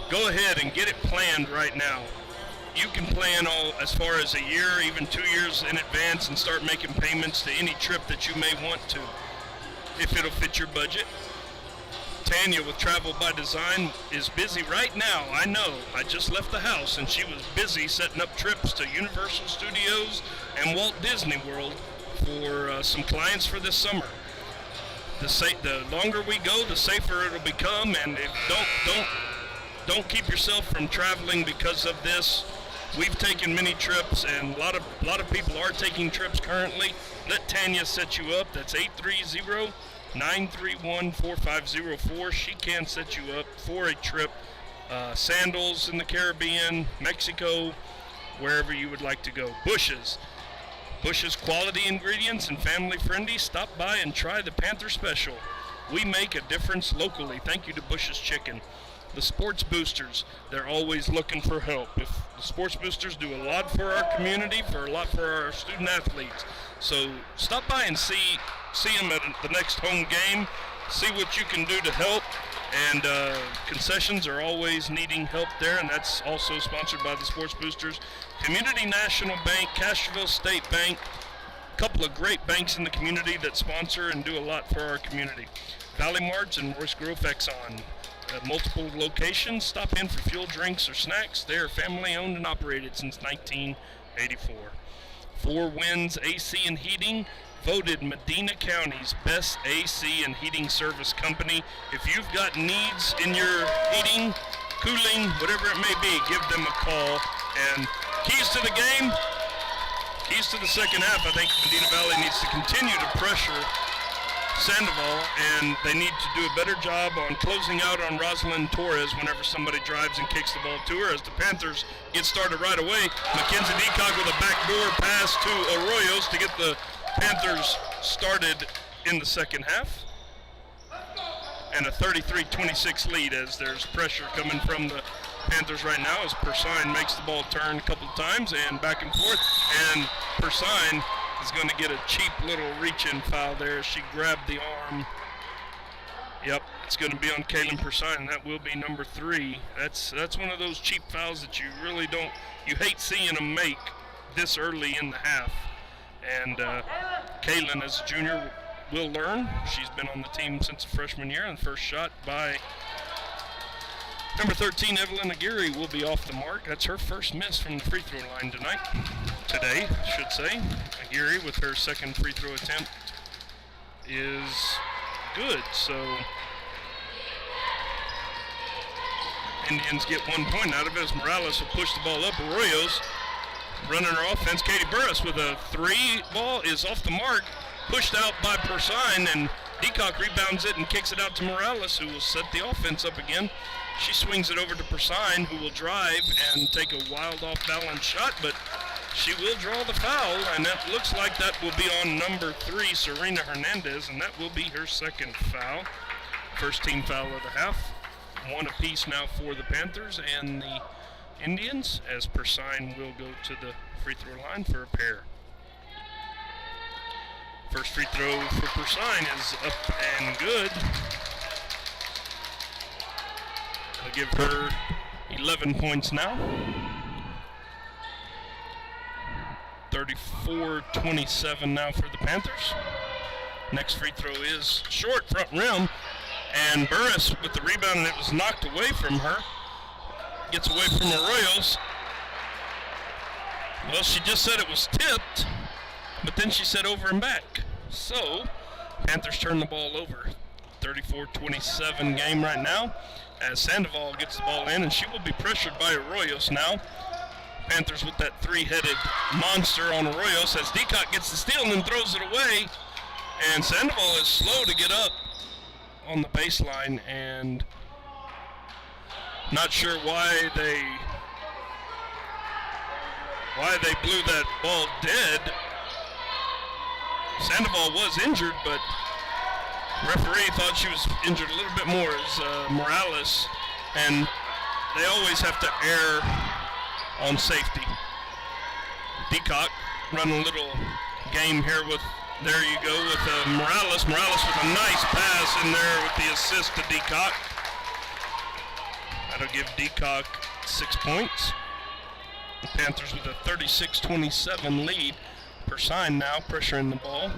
go ahead and get it planned right now. You can plan all as far as a year, even 2 years in advance, and start making payments to any trip that you may want to, if it'll fit your budget. Tanya with Travel by Design is busy right now. I know. I just left the house, and she was busy setting up trips to Universal Studios and Walt Disney World for some clients for this summer. The longer we go, the safer it'll become, and don't keep yourself from traveling because of this. We've taken many trips, and a lot of people are taking trips currently. Let Tanya set you up. That's 830-931-4504. She can set you up for a trip. Sandals in the Caribbean, Mexico, wherever you would like to go. Bush's quality ingredients and family friendly. Stop by and try the Panther Special. We make a difference locally. Thank you to Bush's Chicken. The Sports Boosters, they're always looking for help. The Sports Boosters do a lot for our community, for our student athletes. So stop by and see them at the next home game. See what you can do to help. And concessions are always needing help there, and that's also sponsored by the Sports Boosters. Community National Bank, Castroville State Bank, a couple of great banks in the community that sponsor and do a lot for our community. Valley Marts and Royce Grove Exxon. Multiple locations. Stop in for fuel, drinks, or snacks. They are family owned and operated since 1984. Four Winds AC and Heating, voted Medina County's best AC and heating service company. If you've got needs in your heating, cooling, whatever it may be, give them a call. And keys to the game, keys to the second half. I think Medina Valley needs to continue to pressure Sandoval, and they need to do a better job on closing out on Rosalind Torres whenever somebody drives and kicks the ball to her, as the Panthers get started right away. Mackenzie Deacock with a backdoor pass to Arroyos to get the Panthers started in the second half. And a 33-26 lead, as there's pressure coming from the Panthers right now as Persine makes the ball turn a couple of times and back and forth, and Persine is going to get a cheap little reach-in foul there. She grabbed the arm. Yep, it's going to be on Kaylin Persine, and that will be number 3. That's one of those cheap fouls that you really don't, you hate seeing them make this early in the half. And Kaylin, as a junior, will learn. She's been on the team since the freshman year, and the first shot by number 13, Evelyn Aguirre, will be off the mark. That's her first miss from the free throw line today, I should say. Aguirre, with her second free throw attempt, is good. So Indians get 1 point out of it as Morales will push the ball up. Arroyos running her offense. Katie Burris with a 3 ball is off the mark, pushed out by Persine, and Deacock rebounds it and kicks it out to Morales, who will set the offense up again. She swings it over to Persine, who will drive and take a wild off-balance shot, but she will draw the foul, and that looks like that will be on number 3, Serena Hernandez, and that will be her second foul. First team foul of the half. 1 apiece now for the Panthers and the Indians, as Persine will go to the free throw line for a pair. First free throw for Persine is up and good. I'll give her 11 points now. 34-27 now for the Panthers. Next free throw is short, front rim, and Burris with the rebound, and it was knocked away from her. Gets away from Arroyos. Well, she just said it was tipped, but then she said over and back. So, Panthers turn the ball over. 34-27 game right now, as Sandoval gets the ball in, and she will be pressured by Arroyos now. Panthers with that 3-headed monster on Arroyos, as Deacock gets the steal and then throws it away. And Sandoval is slow to get up on the baseline, and not sure why they why they blew that ball dead. Sandoval was injured, but referee thought she was injured a little bit more as Morales, and they always have to err on safety. Deacock running a little game here with, there you go, with Morales. Morales with a nice pass in there with the assist to Deacock. That'll give Deacock 6 points. The Panthers with a 36-27 lead. Persine now pressuring the ball.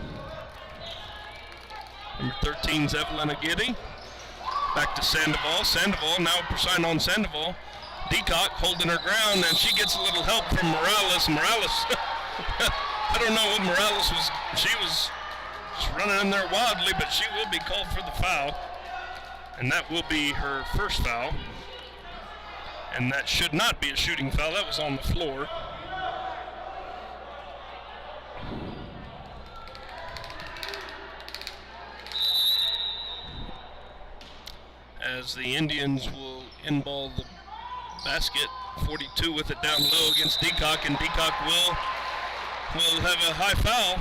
Number 13's Evelyn Agidi. Back to Sandoval. Sandoval, now Persine on Sandoval. Deacock holding her ground, and she gets a little help from Morales. Morales, I don't know what Morales was. She was running in there wildly, but she will be called for the foul. And that will be her first foul. And that should not be a shooting foul. That was on the floor. As the Indians will inball the basket, 42 with it down low against Deacock, and Deacock will have a high foul.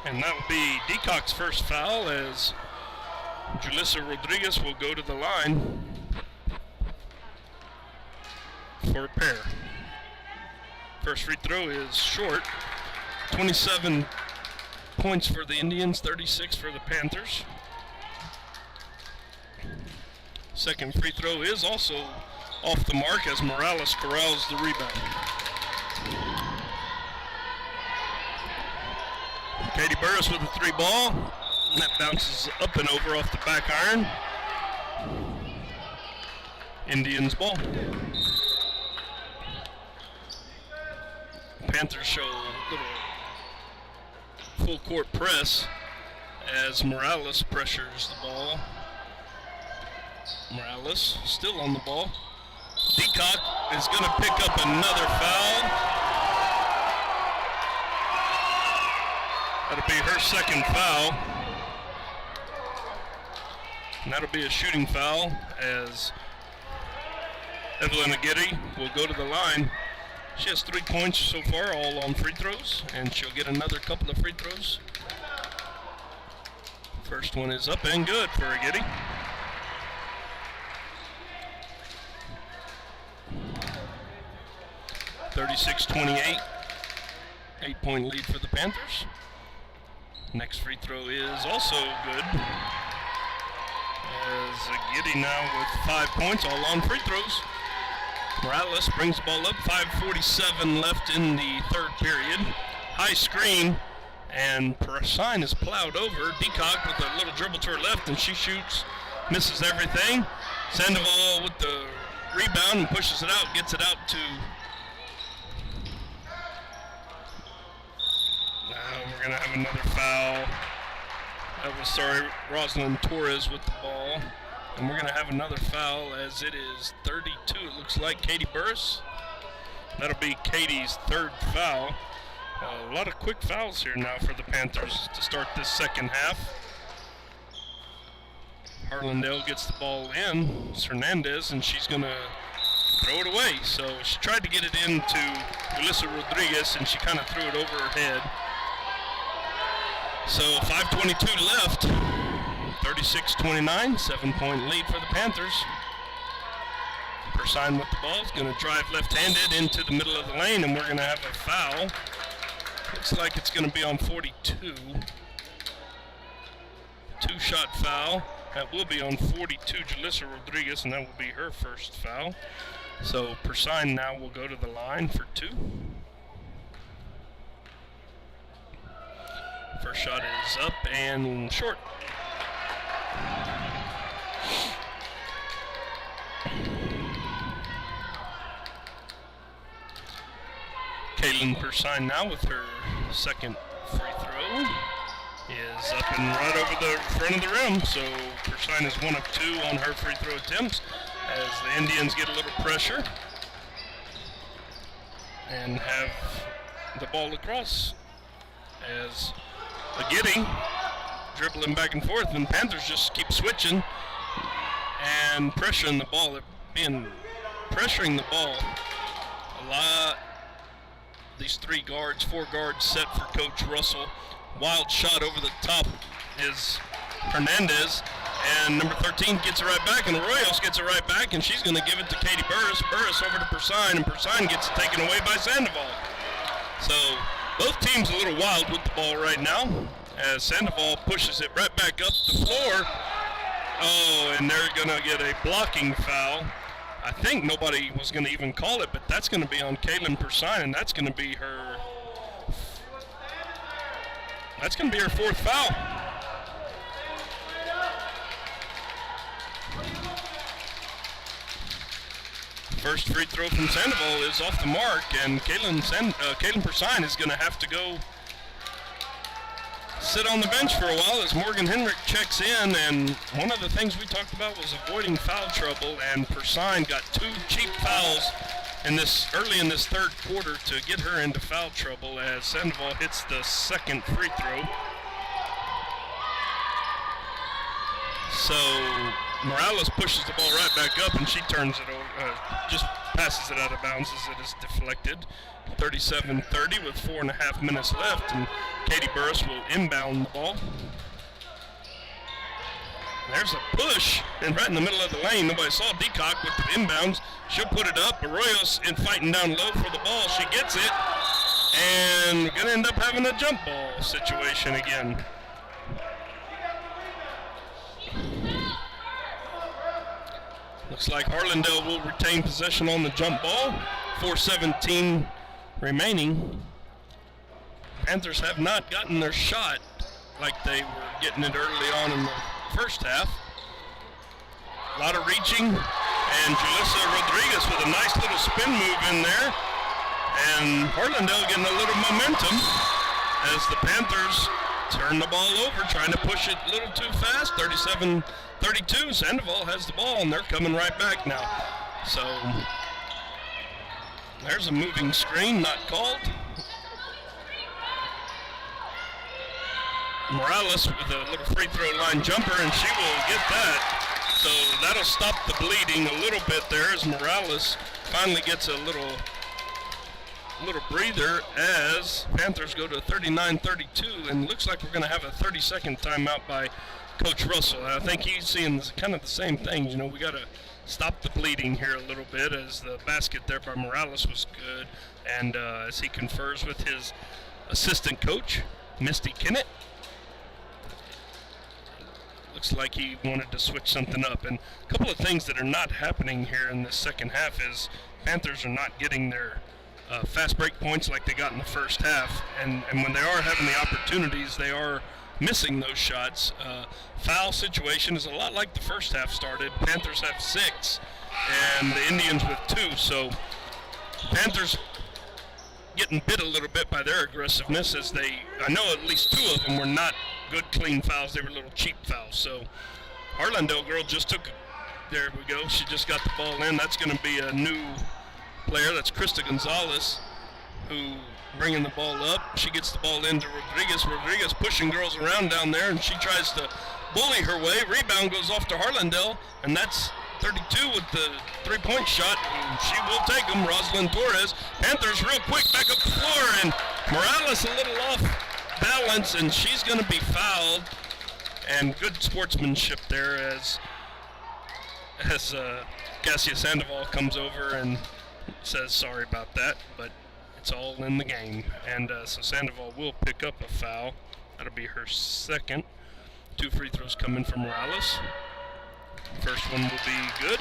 And that will be Deacock's first foul, as Julissa Rodriguez will go to the line for a pair. First free throw is short. 27 points for the Indians, 36 for the Panthers. Second free throw is also off the mark as Morales corrals the rebound. Katie Burris with a three ball. And that bounces up and over off the back iron. Indians ball. Panthers show a little full court press as Morales pressures the ball. Morales still on the ball. Deacock is going to pick up another foul. That'll be her second foul. And that'll be a shooting foul as Evelyn Agidi will go to the line. She has 3 points so far, all on free throws, and she'll get another couple of free throws. First one is up and good for Agidi. 36-28, 8-point lead for the Panthers. Next free throw is also good. As Agidi now with 5 points, all on free throws. Morales brings the ball up, 5:47 left in the third period. High screen, and Persine is plowed over. Deacock with a little dribble to her left, and she shoots, misses everything. Sandoval with the rebound and pushes it out, gets it out to... We're going to have another foul. That was, Rosalind Torres with the ball. And we're going to have another foul as it is 32. It looks like Katie Burris. That'll be Katie's third foul. A lot of quick fouls here now for the Panthers to start this second half. Harlandale gets the ball in. It's Hernandez, and she's going to throw it away. So she tried to get it into Julissa Rodriguez, and she kind of threw it over her head. So 5:22 left, 36-29, 7-point lead for the Panthers. Persine with the ball is going to drive left-handed into the middle of the lane, and we're going to have a foul. Looks like it's going to be on 42. Two-shot foul. That will be on 42, Julissa Rodriguez, and that will be her first foul. So Persine now will go to the line for two. First shot is up and short. Kaylin Persine now with her second free throw is up and right over the front of the rim. So Persine is 1 of 2 on her free throw attempts as the Indians get a little pressure and have the ball across as Agidi dribbling back and forth, and Panthers just keep switching and pressuring the ball. They're pressuring the ball These four guards set for Coach Russell. Wild shot over the top is Hernandez, and number 13 gets it right back, and Arroyos gets it right back, and she's going to give it to Katie Burris. Burris over to Persine, and Persine gets it taken away by Sandoval. So both teams a little wild with the ball right now, as Sandoval pushes it right back up the floor. Oh, and they're going to get a blocking foul. I think nobody was going to even call it, but that's going to be on Kaylin Persine, and that's going to be her fourth foul. First free throw from Sandoval is off the mark, and Kaylin Persine is going to have to go sit on the bench for a while as Morgan Henrik checks in. And one of the things we talked about was avoiding foul trouble, and Persine got 2 cheap fouls early in this third quarter to get her into foul trouble as Sandoval hits the second free throw. So Morales pushes the ball right back up, and she turns it over, just passes it out of bounds as it is deflected. 37-30 with 4.5 minutes left, and Katie Burris will inbound the ball. There's a push, and right in the middle of the lane, nobody saw Deacock with the inbounds. She'll put it up. Arroyos in fighting down low for the ball. She gets it, and we're going to end up having a jump ball situation again. Looks like Harlandale will retain possession on the jump ball. 4:17 remaining. Panthers have not gotten their shot like they were getting it early on in the first half. A lot of reaching, and Julissa Rodriguez with a nice little spin move in there. And Harlandale getting a little momentum as the Panthers turn the ball over, trying to push it a little too fast. 37-32, Sandoval has the ball, and they're coming right back now. So there's a moving screen, not called. Morales with a little free throw line jumper, and she will get that. So that'll stop the bleeding a little bit there as Morales finally gets a little breather as Panthers go to 39-32, and looks like we're going to have a 30-second timeout by Coach Russell. And I think he's seeing kind of the same thing. You know, we got to stop the bleeding here a little bit, as the basket there by Morales was good, and as he confers with his assistant coach, Misty Kennett. Looks like he wanted to switch something up. And a couple of things that are not happening here in the second half is Panthers are not getting their fast break points like they got in the first half, and when they are having the opportunities, they are missing those shots. Foul situation is a lot like the first half started. Panthers have 6, and the Indians with 2. So Panthers getting bit a little bit by their aggressiveness, as I know at least 2 of them were not good clean fouls. They were little cheap fouls. So Harlandale girl just took, there we go, she just got the ball in. That's going to be a new player. That's Krista Gonzalez, who bringing the ball up. She gets the ball into Rodriguez. Rodriguez pushing girls around down there, and she tries to bully her way. Rebound goes off to Harlandale, and that's 32 with the three-point shot, and she will take them. Rosalind Torres. Panthers real quick back up the floor, and Morales a little off balance, and she's going to be fouled. And good sportsmanship there as Cassia Sandoval comes over and says sorry about that, but it's all in the game. And so Sandoval will pick up a foul. That'll be her second. 2 free throws coming from Morales. First one will be good.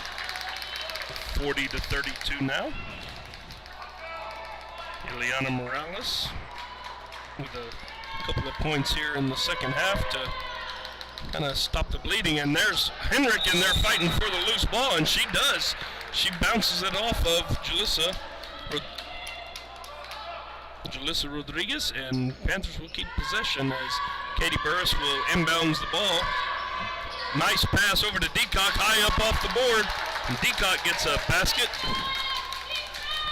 40-32 now. Ileana Morales with a couple of points here in the second half to kind of stop the bleeding. And there's Henrik in there fighting for the loose ball, and she does. She bounces it off of Julissa Rodriguez, and Panthers will keep possession as Katie Burris will inbounds the ball. Nice pass over to Deacock, high up off the board, and Deacock gets a basket.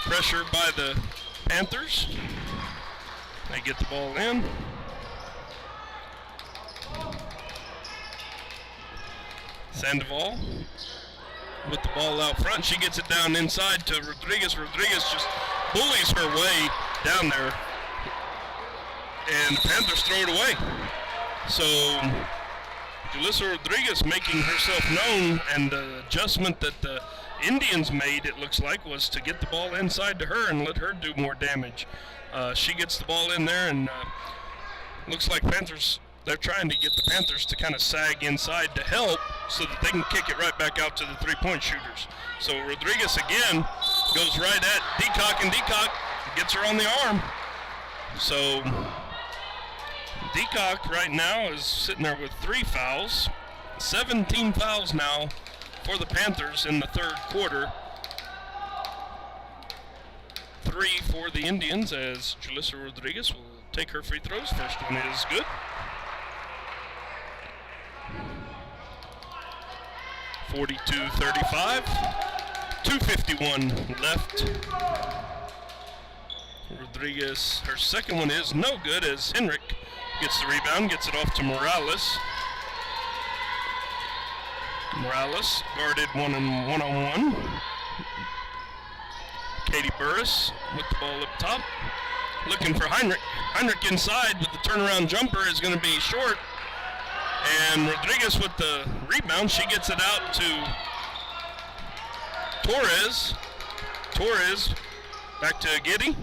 Pressure by the Panthers. They get the ball in. Sandoval with the ball out front. She gets it down inside to Rodriguez. Rodriguez just bullies her way down there, and the Panthers throw it away. So Julissa Rodriguez making herself known, and the adjustment that the Indians made, it looks like, was to get the ball inside to her and let her do more damage. She gets the ball in there, and looks like Panthers, they're trying to get the Panthers to kind of sag inside to help so that they can kick it right back out to the three-point shooters. So Rodriguez again goes right at Deacock, and Deacock gets her on the arm. So Deacock right now is sitting there with 3 fouls. 17 fouls now for the Panthers in the third quarter. 3 for the Indians as Julissa Rodriguez will take her free throws. First one is good. 42-35. 2:51 left. Rodriguez, her second one is no good as Henrik gets the rebound, gets it off to Morales. Morales guarded one-on-one. Katie Burris with the ball up top, looking for Heinrich. Heinrich inside with the turnaround jumper is going to be short. And Rodriguez with the rebound, she gets it out to Torres. Torres back to Giddy.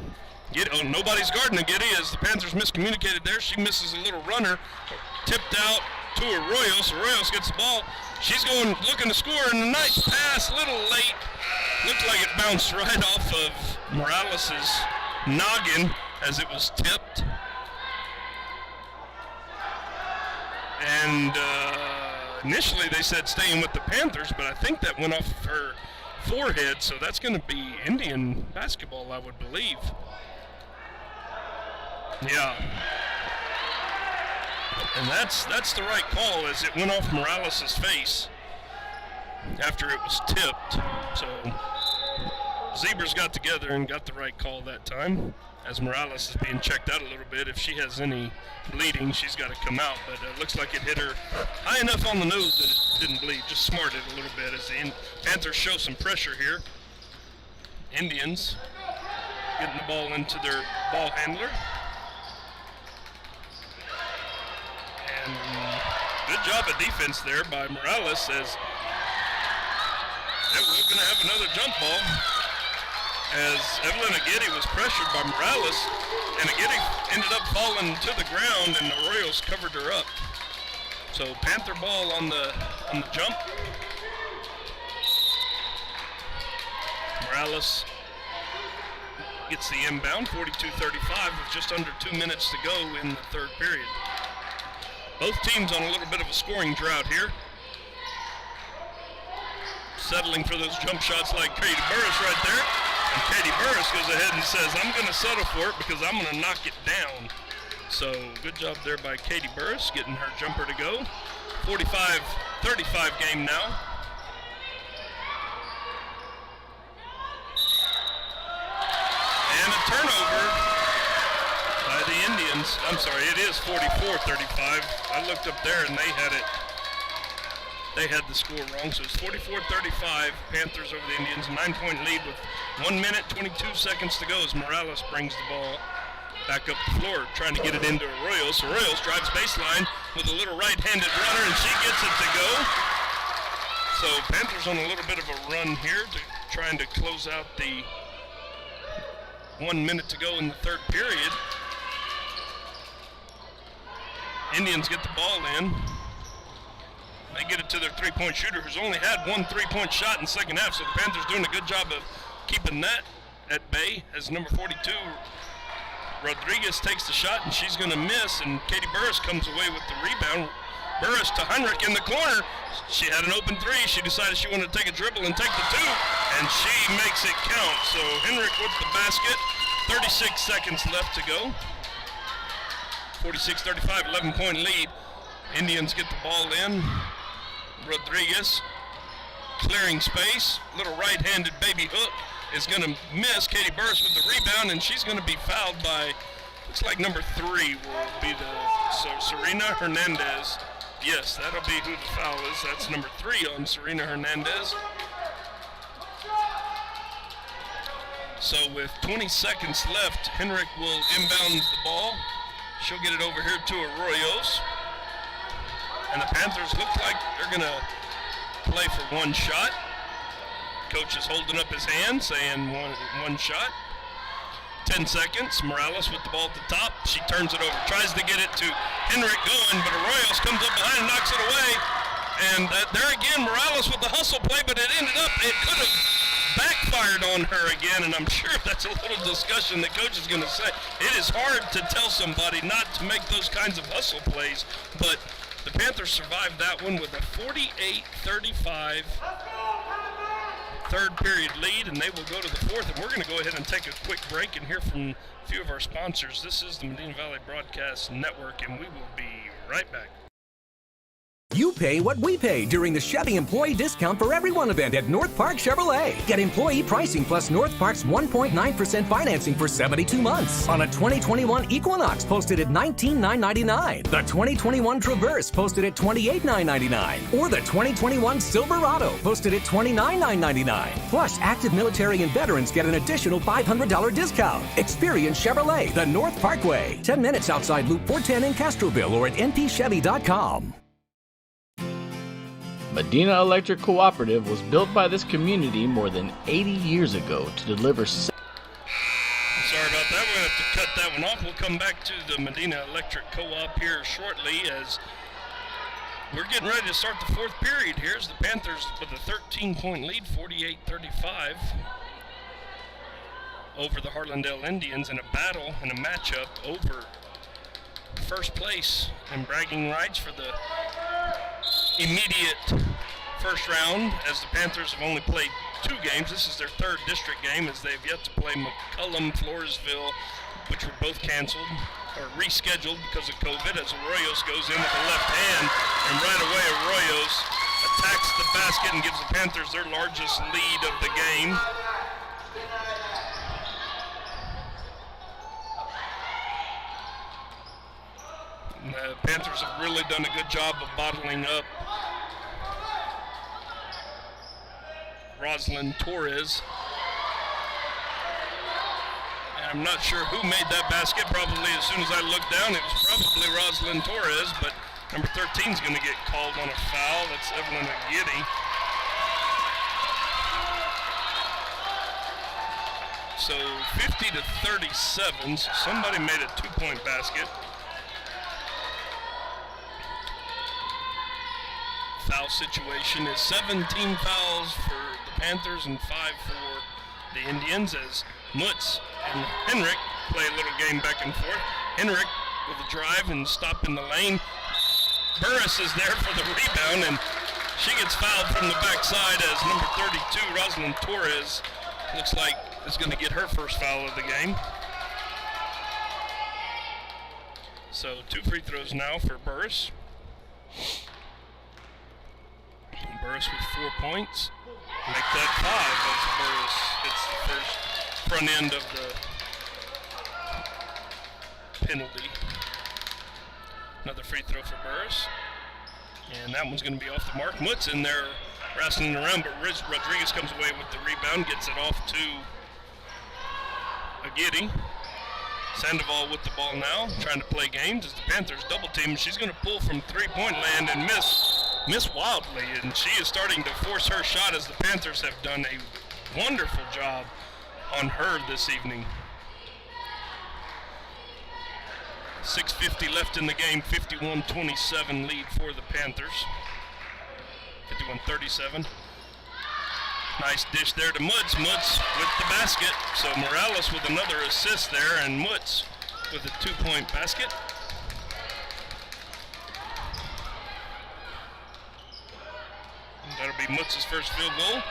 Oh, nobody's guarding Giddy as the Panthers miscommunicated there. She misses a little runner, tipped out to Arroyos. Arroyos gets the ball. She's going, looking to score, and a nice pass, a little late. Looked like it bounced right off of Morales' noggin as it was tipped. And initially they said staying with the Panthers, but I think that went off her forehead, so that's going to be Indian basketball, I would believe. Yeah. And that's the right call as it went off Morales' face after it was tipped. So Zebras got together and got the right call that time as Morales is being checked out a little bit. If she has any bleeding, she's got to come out, but it looks like it hit her high enough on the nose that it didn't bleed, just smarted a little bit as the Panthers show some pressure here. Indians getting the ball into their ball handler. And good job of defense there by Morales as we're going to have another jump ball as Evelyn Agidi was pressured by Morales, and Agidi ended up falling to the ground and the Royals covered her up. So Panther ball on the jump. Morales gets the inbound, 42-35 with just under 2 minutes to go in the third period. Both teams on a little bit of a scoring drought here. Settling for those jump shots like Katie Burris right there. And Katie Burris goes ahead and says, I'm going to settle for it because I'm going to knock it down. So good job there by Katie Burris getting her jumper to go. 45-35 game now. And a turnover by the Indians. I'm sorry, it is 44-35. I looked up there and they had the score wrong, so it's 44-35, Panthers over the Indians, 9-point lead with 1 minute, 22 seconds to go as Morales brings the ball back up the floor, trying to get it into Arroyos. Arroyos drives baseline with a little right-handed runner, and she gets it to go. So Panthers on a little bit of a run here, trying to close out the 1 minute to go in the third period. Indians get the ball in. They get it to their three-point shooter, who's only had 1 3-point shot in the second half, so the Panthers doing a good job of keeping that at bay as number 42, Rodriguez, takes the shot, and she's going to miss, and Katie Burris comes away with the rebound. Burris to Heinrich in the corner. She had an open three. She decided she wanted to take a dribble and take the two, and she makes it count. So Heinrich with the basket, 36 seconds left to go. 46-35, 11-point lead. Indians get the ball in. Rodriguez clearing space, little right-handed baby hook is going to miss. Katie Burris with the rebound, and she's going to be fouled by, looks like number 3 will be Serena Hernandez. Yes, that'll be who the foul is. That's number 3 on Serena Hernandez. So with 20 seconds left, Henrik will inbound the ball. She'll get it over here to Arroyos. And the Panthers look like they're going to play for one shot. Coach is holding up his hand, saying one shot. 10 seconds. Morales with the ball at the top. She turns it over, tries to get it to Henrik going, but Arroyos comes up behind and knocks it away. And there again, Morales with the hustle play, but it could have backfired on her again, and I'm sure that's a little discussion the coach is going to say. It is hard to tell somebody not to make those kinds of hustle plays, but the Panthers survived that one with a 48-35 third period lead, and they will go to the fourth, and we're going to go ahead and take a quick break and hear from a few of our sponsors. This is the Medina Valley Broadcast Network, and we will be right back. You pay what we pay during the Chevy Employee Discount for Everyone event at North Park Chevrolet. Get employee pricing plus North Park's 1.9% financing for 72 months on a 2021 Equinox posted at $19,999, the 2021 Traverse posted at $28,999, or the 2021 Silverado posted at $29,999. Plus, active military and veterans get an additional $500 discount. Experience Chevrolet, the North Parkway, 10 minutes outside Loop 410 in Castroville or at npchevy.com. Medina Electric Cooperative was built by this community more than 80 years ago to deliver. Sorry about that. We're going to have to cut that one off. We'll come back to the Medina Electric Co-op here shortly as we're getting ready to start the fourth period. Here's the Panthers with a 13-point lead, 48-35 over the Harlandale Indians in a battle and a matchup over first place and bragging rights for the immediate first round, as the Panthers have only played 2 games. This is their third district game, as they've yet to play McCullum, Floresville, which were both canceled or rescheduled because of COVID, as Arroyos goes in with the left hand, and right away Arroyos attacks the basket and gives the Panthers their largest lead of the game. The Panthers have really done a good job of bottling up Rosalind Torres. And I'm not sure who made that basket. Probably as soon as I looked down, it was probably Rosalind Torres, but number 13 is going to get called on a foul. That's Evelyn Aguirre. So 50-37, so somebody made a 2-point basket. Foul situation is 17 fouls for the Panthers and 5 for the Indians, as Mutz and Henrik play a little game back and forth. Henrik with a drive and stop in the lane. Burris is there for the rebound, and she gets fouled from the backside as number 32, Rosalind Torres, looks like is going to get her first foul of the game. So 2 free throws now for Burris. Burris with 4 points. Make that 5 as Burris hits the first front end of the penalty. Another free throw for Burris. And that one's going to be off the mark. Mutz in there wrestling around, but Rodriguez comes away with the rebound, gets it off to Aguirre. Sandoval with the ball now, trying to play games as the Panthers double team. She's going to pull from 3-point land and miss wildly, and she is starting to force her shot, as the Panthers have done a wonderful job on her this evening. 6:50 left in the game, 51-27 lead for the Panthers. 51-37. Nice dish there to Mutz. Mutz with the basket. So Morales with another assist there, and Mutz with a 2-point basket. And that'll be Mutz's first field goal.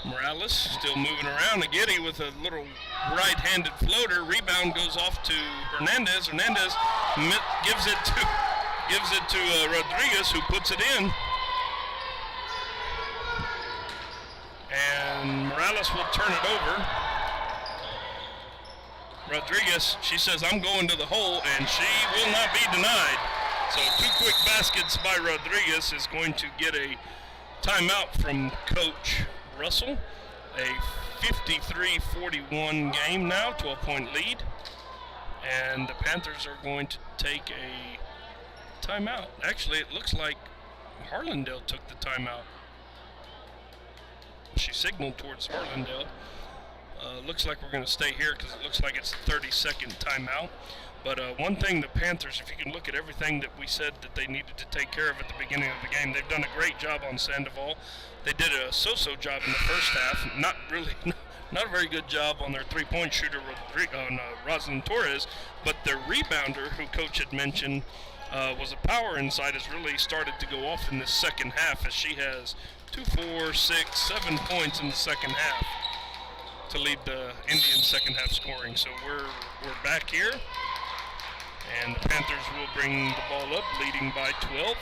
Morales still moving around. Aguirre with a little right-handed floater. Rebound goes off to Hernandez. Hernandez gives it to Rodriguez, who puts it in. And Morales will turn it over. Rodriguez, she says, I'm going to the hole, and she will not be denied. So 2 quick baskets by Rodriguez is going to get a timeout from Coach Russell, a 53-41 game now, 12-point lead. And the Panthers are going to take a timeout. Actually, it looks like Harlandale took the timeout. She signaled towards Harlandale. Looks like we're going to stay here because it looks like it's a 30-second timeout. But one thing, the Panthers, if you can look at everything that we said that they needed to take care of at the beginning of the game, they've done a great job on Sandoval. They did a so-so job in the first half. Not a very good job on their three-point shooter on Rosalind Torres, but their rebounder, who Coach had mentioned, was a power inside, has really started to go off in this second half, as she has 2, 4, 6, 7 points in the second half to lead the Indians' second half scoring. So we're back here, and the Panthers will bring the ball up, leading by 12.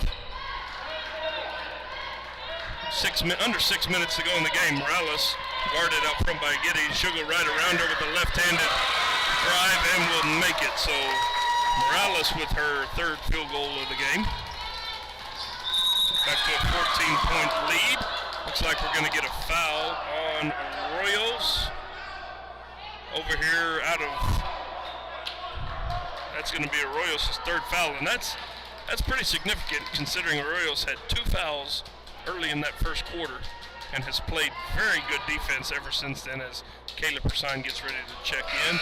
Under 6 minutes to go in the game. Morales guarded out front by Giddy. She'll go right around her with a left-handed drive and will make it. So Morales with her third field goal of the game. Back to a 14-point lead. Looks like we're going to get a foul on Arroyos. Over here that's going to be Arroyos' third foul, and that's pretty significant considering Arroyos had 2 fouls early in that first quarter and has played very good defense ever since then as Kayla Persine gets ready to check in.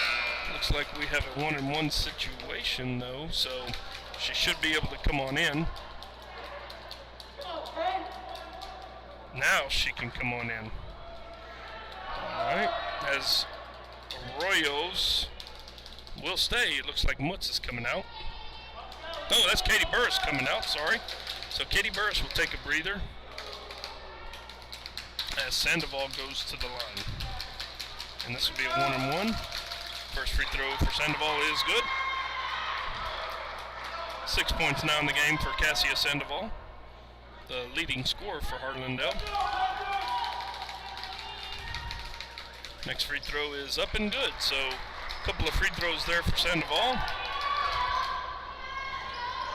Looks like we have a 1-on-1 situation though, so she should be able to come on in. Now she can come on in. Alright, as Arroyos will stay, it looks like Mutz is coming out. Oh, that's Katie Burris coming out, sorry. So Katie Burris will take a breather as Sandoval goes to the line. And this will be a 1-on-1. First free throw for Sandoval is good. 6 points now in the game for Cassia Sandoval, the leading scorer for Harlandale. Next free throw is up and good, so a couple of free throws there for Sandoval.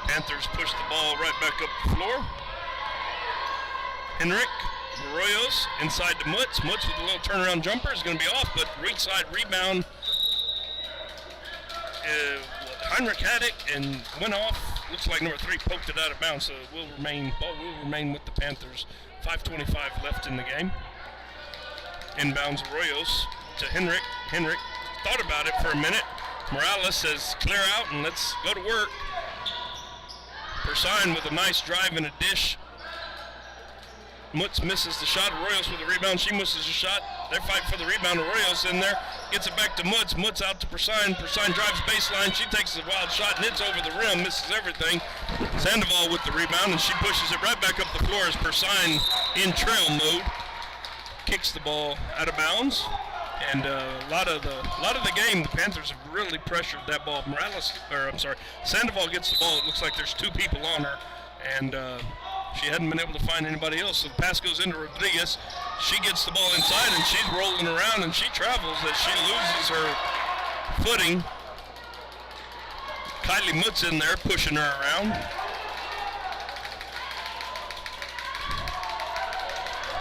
Panthers push the ball right back up the floor. Henrik Arroyos inside to Mutz. Mutz with a little turnaround jumper is going to be off, but weak side rebound. Heinrich had it and went off. Looks like number 3 poked it out of bounds, so ball will remain with the Panthers. 5:25 left in the game. Inbounds Arroyos to Henrik. Henrik thought about it for a minute. Morales says clear out and let's go to work. Persine with a nice drive and a dish. Mutz misses the shot. Arroyos with the rebound. She misses the shot. They're fighting for the rebound. Arroyos in there. Gets it back to Mutz. Mutz out to Persine. Persine drives baseline. She takes a wild shot and hits over the rim. Misses everything. Sandoval with the rebound, and she pushes it right back up the floor as Persine in trail mode kicks the ball out of bounds. And a lot of the game, the Panthers have really pressured that ball. Sandoval gets the ball. It looks like there's 2 people on her, and she hadn't been able to find anybody else. So the pass goes into Rodriguez. She gets the ball inside, and she's rolling around, and she travels as she loses her footing. Kylie Mutz in there pushing her around.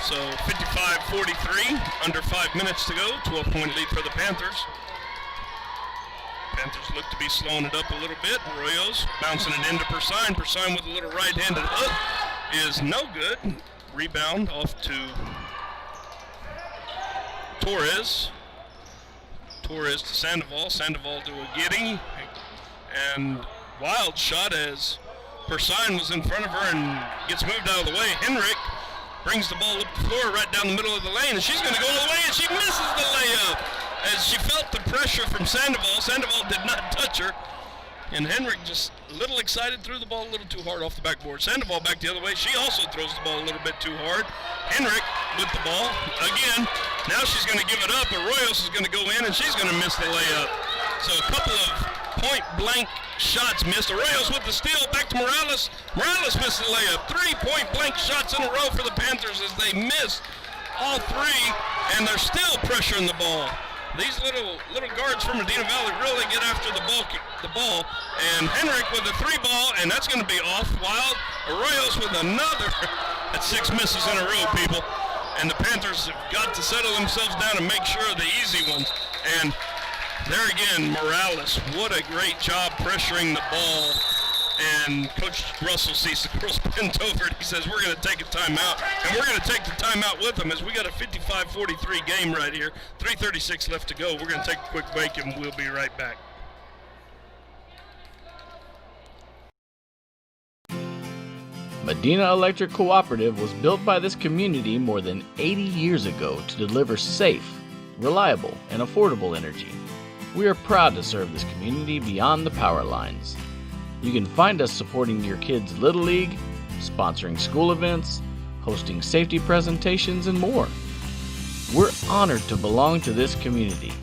So 55-43, under 5 minutes to go. 12-point lead for the Panthers. Panthers look to be slowing it up a little bit. Arroyos bouncing it into Persine. Persine with a little right-handed hook is no good. Rebound off to Torres. Torres to Sandoval. Sandoval to a Giddy. And wild shot as Persine was in front of her and gets moved out of the way. Henrik brings the ball up the floor right down the middle of the lane, and she's going to go all the way, and she misses the layup as she felt the pressure from Sandoval. Sandoval did not touch her, and Henrik just a little excited, threw the ball a little too hard off the backboard. Sandoval back the other way. She also throws the ball a little bit too hard. Henrik with the ball again. Now she's going to give it up. Arroyos is going to go in, and she's going to miss the layup. So a couple of point-blank shots missed. Arroyos with the steal, back to Morales. Morales missed the layup. 3 point-blank shots in a row for the Panthers as they missed all 3, and they're still pressuring the ball. These little guards from Medina Valley really get after the ball. And Henrik with the 3 ball, and that's going to be off. Wild. Arroyos with another. That's 6 misses in a row, people. and the Panthers have got to settle themselves down and make sure of the easy ones. And there again, Morales, what a great job pressuring the ball. And Coach Russell sees the girls bent over and he says, we're going to take a timeout. And we're going to take the timeout with them as we got a 55-43 game right here. 3:36 left to go. We're going to take a quick break and we'll be right back. Medina Electric Cooperative was built by this community more than 80 years ago to deliver safe, reliable, and affordable energy. We are proud to serve this community beyond the power lines. You can find us supporting your kids' Little League, sponsoring school events, hosting safety presentations, and more. We're honored to belong to this community.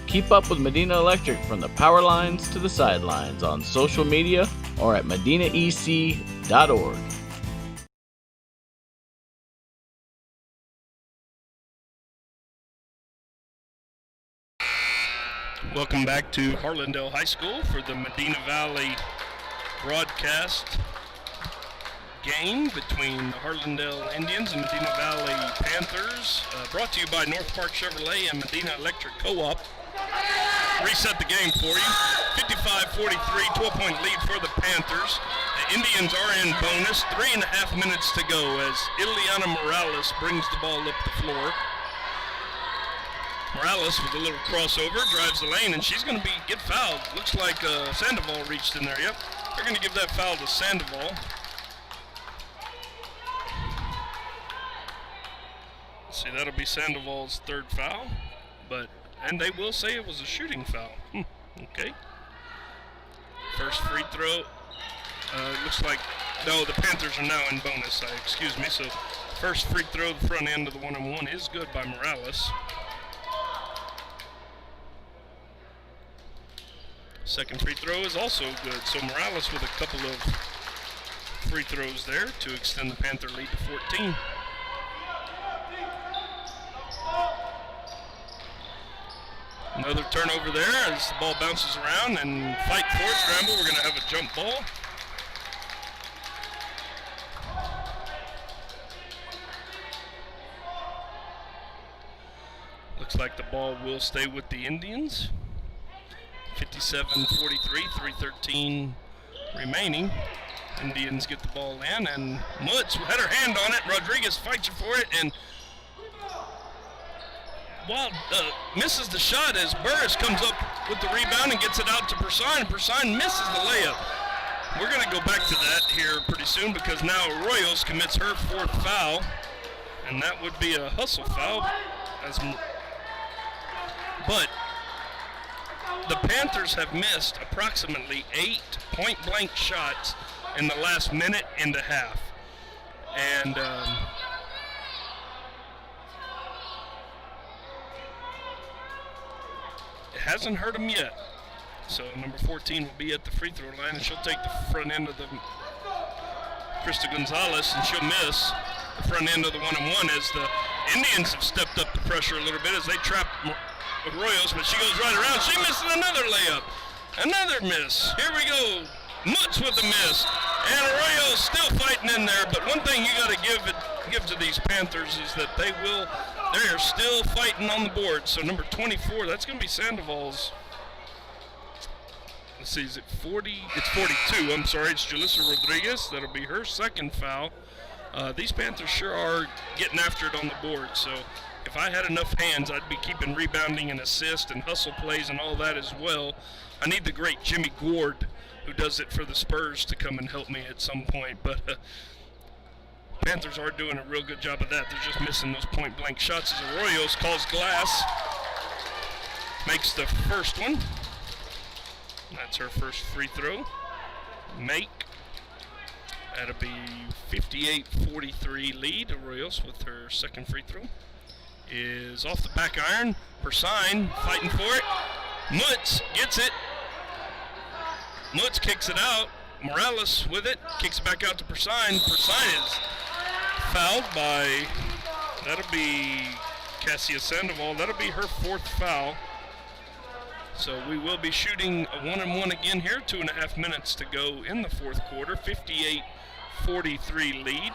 Keep up with Medina Electric from the power lines to the sidelines on social media or at medinaec.org. Welcome back to Harlandale High School for the Medina Valley broadcast game between the Harlandale Indians and Medina Valley Panthers. Brought to you by North Park Chevrolet and Medina Electric Co-op. Reset the game for you. 55-43, 12-point lead for the Panthers. The Indians are in bonus. 3.5 minutes to go as Ileana Morales brings the ball up the floor. Morales with a little crossover, drives the lane, and she's going to get fouled. Looks like Sandoval reached in there. Yep, they're going to give that foul to Sandoval. Let's see, that'll be Sandoval's third foul, and they will say it was a shooting foul. Okay. First free throw. Looks like, no, the Panthers are now in bonus. Excuse me. So first free throw, the front end of the one-on-one is good by Morales. Second free throw is also good. So Morales with a couple of free throws there to extend the Panther lead to 14. Another turnover there as the ball bounces around and fight for it, scramble. We're going to have a jump ball. Looks like the ball will stay with the Indians. 57-43, 3:13 remaining. Indians get the ball in, and Mutz had her hand on it. Rodriguez fights her for it, and misses the shot as Burris comes up with the rebound and gets it out to Persine. Persine misses the layup. We're going to go back to that here pretty soon because now Arroyos commits her fourth foul, and that would be a hustle foul. But the Panthers have missed approximately 8 point-blank shots in the last minute and a half. And it hasn't hurt them yet. So number 14 will be at the free throw line, and she'll take the front end of the Krista Gonzalez, and she'll miss the front end of the one-on-one as the Indians have stepped up the pressure a little bit as they trap Arroyos, but she goes right around. She misses another layup. Another miss. Here we go. Mutz with the miss. And Arroyo's still fighting in there, but one thing you got to give to these Panthers is that they are still fighting on the board. So number 24, that's going to be Sandoval's. Let's see, is it 40? It's 42. I'm sorry, it's Julissa Rodriguez. That'll be her second foul. These Panthers sure are getting after it on the board. So if I had enough hands, I'd be keeping rebounding and assist and hustle plays and all that as well. I need the great Jimmy Gord, who does it for the Spurs, to come and help me at some point. But Panthers are doing a real good job of that. They're just missing those point-blank shots as Arroyos calls glass. Makes the first one. That's her first free throw. Make. That'll be 58-43 lead. Arroyos with her second free throw is off the back iron. Persine fighting for it. Mutz gets it. Mutz kicks it out. Morales with it. Kicks it back out to Persine. Persine is fouled by, that'll be Cassia Sandoval. That'll be her fourth foul. So we will be shooting a 1-and-1 again here. 2.5 minutes to go in the fourth quarter. 58-43 lead.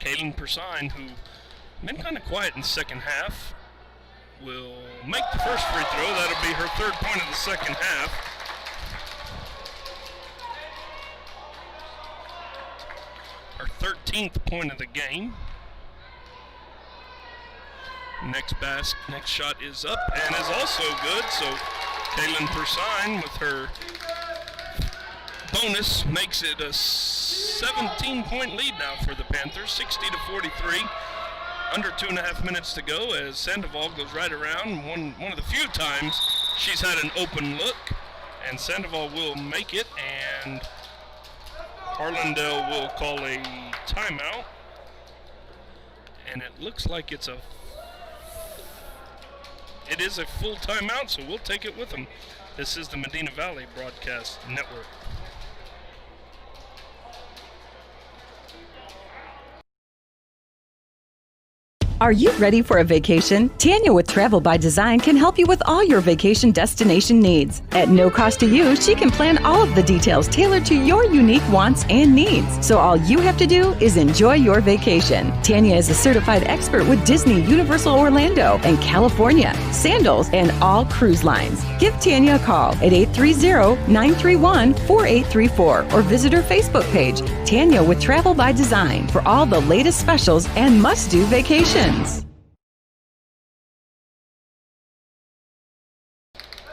Kaylin Persine, who been kind of quiet in the second half, will make the first free throw. That'll be her third point of the second half. Her 13th point of the game. Next shot is up and is also good. So Kaylin Persine with her bonus makes it a 17-point lead now for the Panthers, 60-43. Under 2.5 minutes to go as Sandoval goes right around. One of the few times she's had an open look, and Sandoval will make it, and Harlandale will call a timeout. And it looks like it is a full timeout, so we'll take it with them. This is the Medina Valley Broadcast Network. Are you ready for a vacation? Tanya with Travel by Design can help you with all your vacation destination needs. At no cost to you, she can plan all of the details tailored to your unique wants and needs. So all you have to do is enjoy your vacation. Tanya is a certified expert with Disney, Universal Orlando, and California, Sandals, and all cruise lines. Give Tanya a call at 830-931-4834 or visit her Facebook page, Tanya with Travel by Design, for all the latest specials and must-do vacations.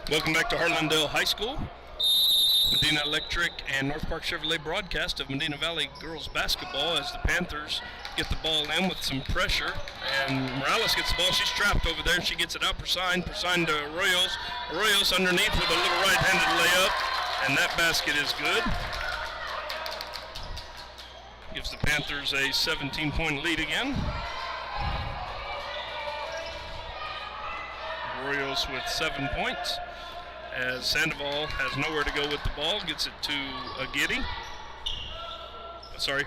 Welcome back to Harlandale High School. Medina Electric and North Park Chevrolet broadcast of Medina Valley girls basketball as the Panthers get the ball in with some pressure. And Morales gets the ball. She's trapped over there and she gets it out. Persine to Arroyos. Arroyos underneath with a little right-handed layup. And that basket is good. Gives the Panthers a 17-point lead again. Arroyos with 7 points as Sandoval has nowhere to go with the ball, gets it to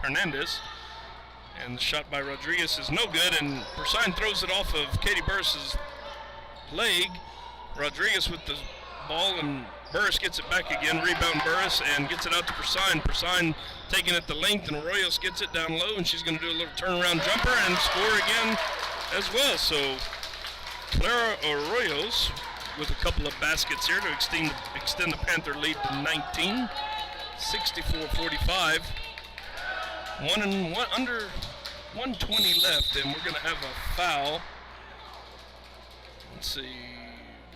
Hernandez, and the shot by Rodriguez is no good, and Persine throws it off of Katie Burris's leg. Rodriguez with the ball, and Burris gets it back again, rebound Burris, and gets it out to Persine. Persine taking it the length, and Arroyos gets it down low, and she's going to do a little turnaround jumper and score again as well. So Clara Arroyos with a couple of baskets here to extend the Panther lead to 19, 64-45. Under 120 left, and we're going to have a foul. Let's see,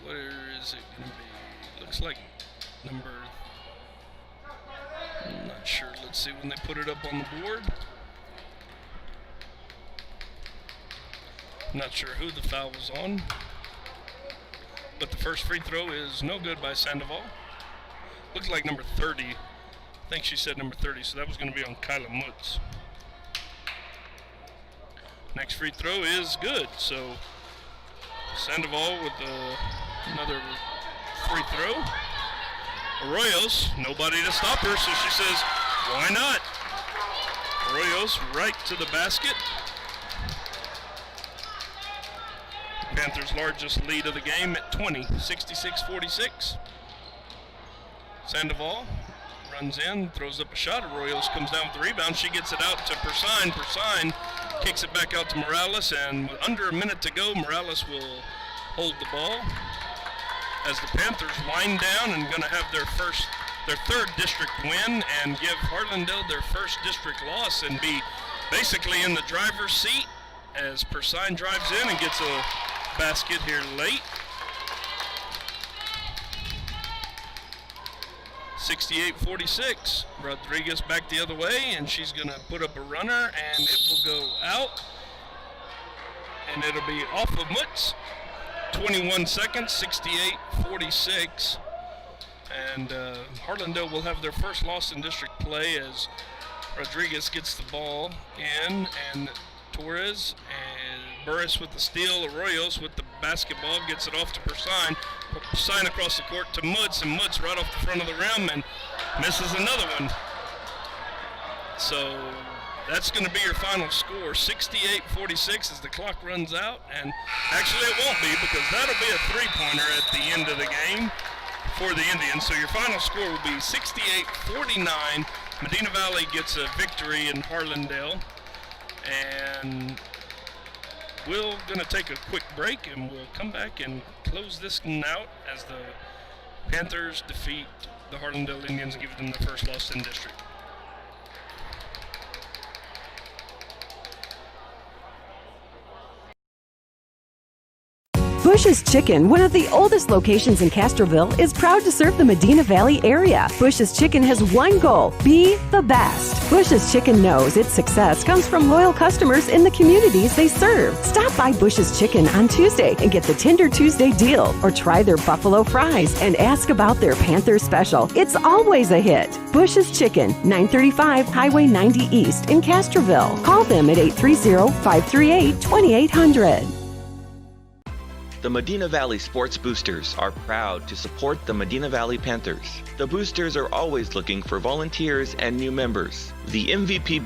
where is it going to be? Looks like I'm not sure. Let's see when they put it up on the board. Not sure who the foul was on, but the first free throw is no good by Sandoval. Looks like number 30. I think she said number 30, so that was going to be on Kyla Mutz. Next free throw is good, so Sandoval with another free throw. Arroyos, nobody to stop her, so she says, why not? Arroyos right to the basket. Panthers' largest lead of the game at 20, 66-46. Sandoval runs in, throws up a shot. Arroyos comes down with the rebound. She gets it out to Persine. Persine kicks it back out to Morales, and with under a minute to go, Morales will hold the ball as the Panthers wind down and going to have their third district win and give Harlandale their first district loss and be basically in the driver's seat as Persine drives in and gets a basket here late. 68-46. Rodriguez back the other way, and she's going to put up a runner, and it will go out. And it'll be off of Mutz. 21 seconds, 68-46. And Harlandale will have their first loss in district play as Rodriguez gets the ball in, and Torres and Burris with the steal. Arroyos with the basketball gets it off to Persine. Persine across the court to Mutz, and Mutz right off the front of the rim and misses another one. So that's going to be your final score, 68-46 as the clock runs out. And actually it won't be, because that'll be a three-pointer at the end of the game for the Indians. So your final score will be 68-49. Medina Valley gets a victory in Harlandale. And we're going to take a quick break, and we'll come back and close this one out as the Panthers defeat the Harlandale Indians and give them their first loss in district. Bush's Chicken, one of the oldest locations in Castroville, is proud to serve the Medina Valley area. Bush's Chicken has one goal: be the best. Bush's Chicken knows its success comes from loyal customers in the communities they serve. Stop by Bush's Chicken on Tuesday and get the Tender Tuesday deal, or try their buffalo fries and ask about their Panther special. It's always a hit. Bush's Chicken, 935 Highway 90 East in Castroville. Call them at 830-538-2800. The Medina Valley Sports Boosters are proud to support the Medina Valley Panthers. The Boosters are always looking for volunteers and new members. The MVP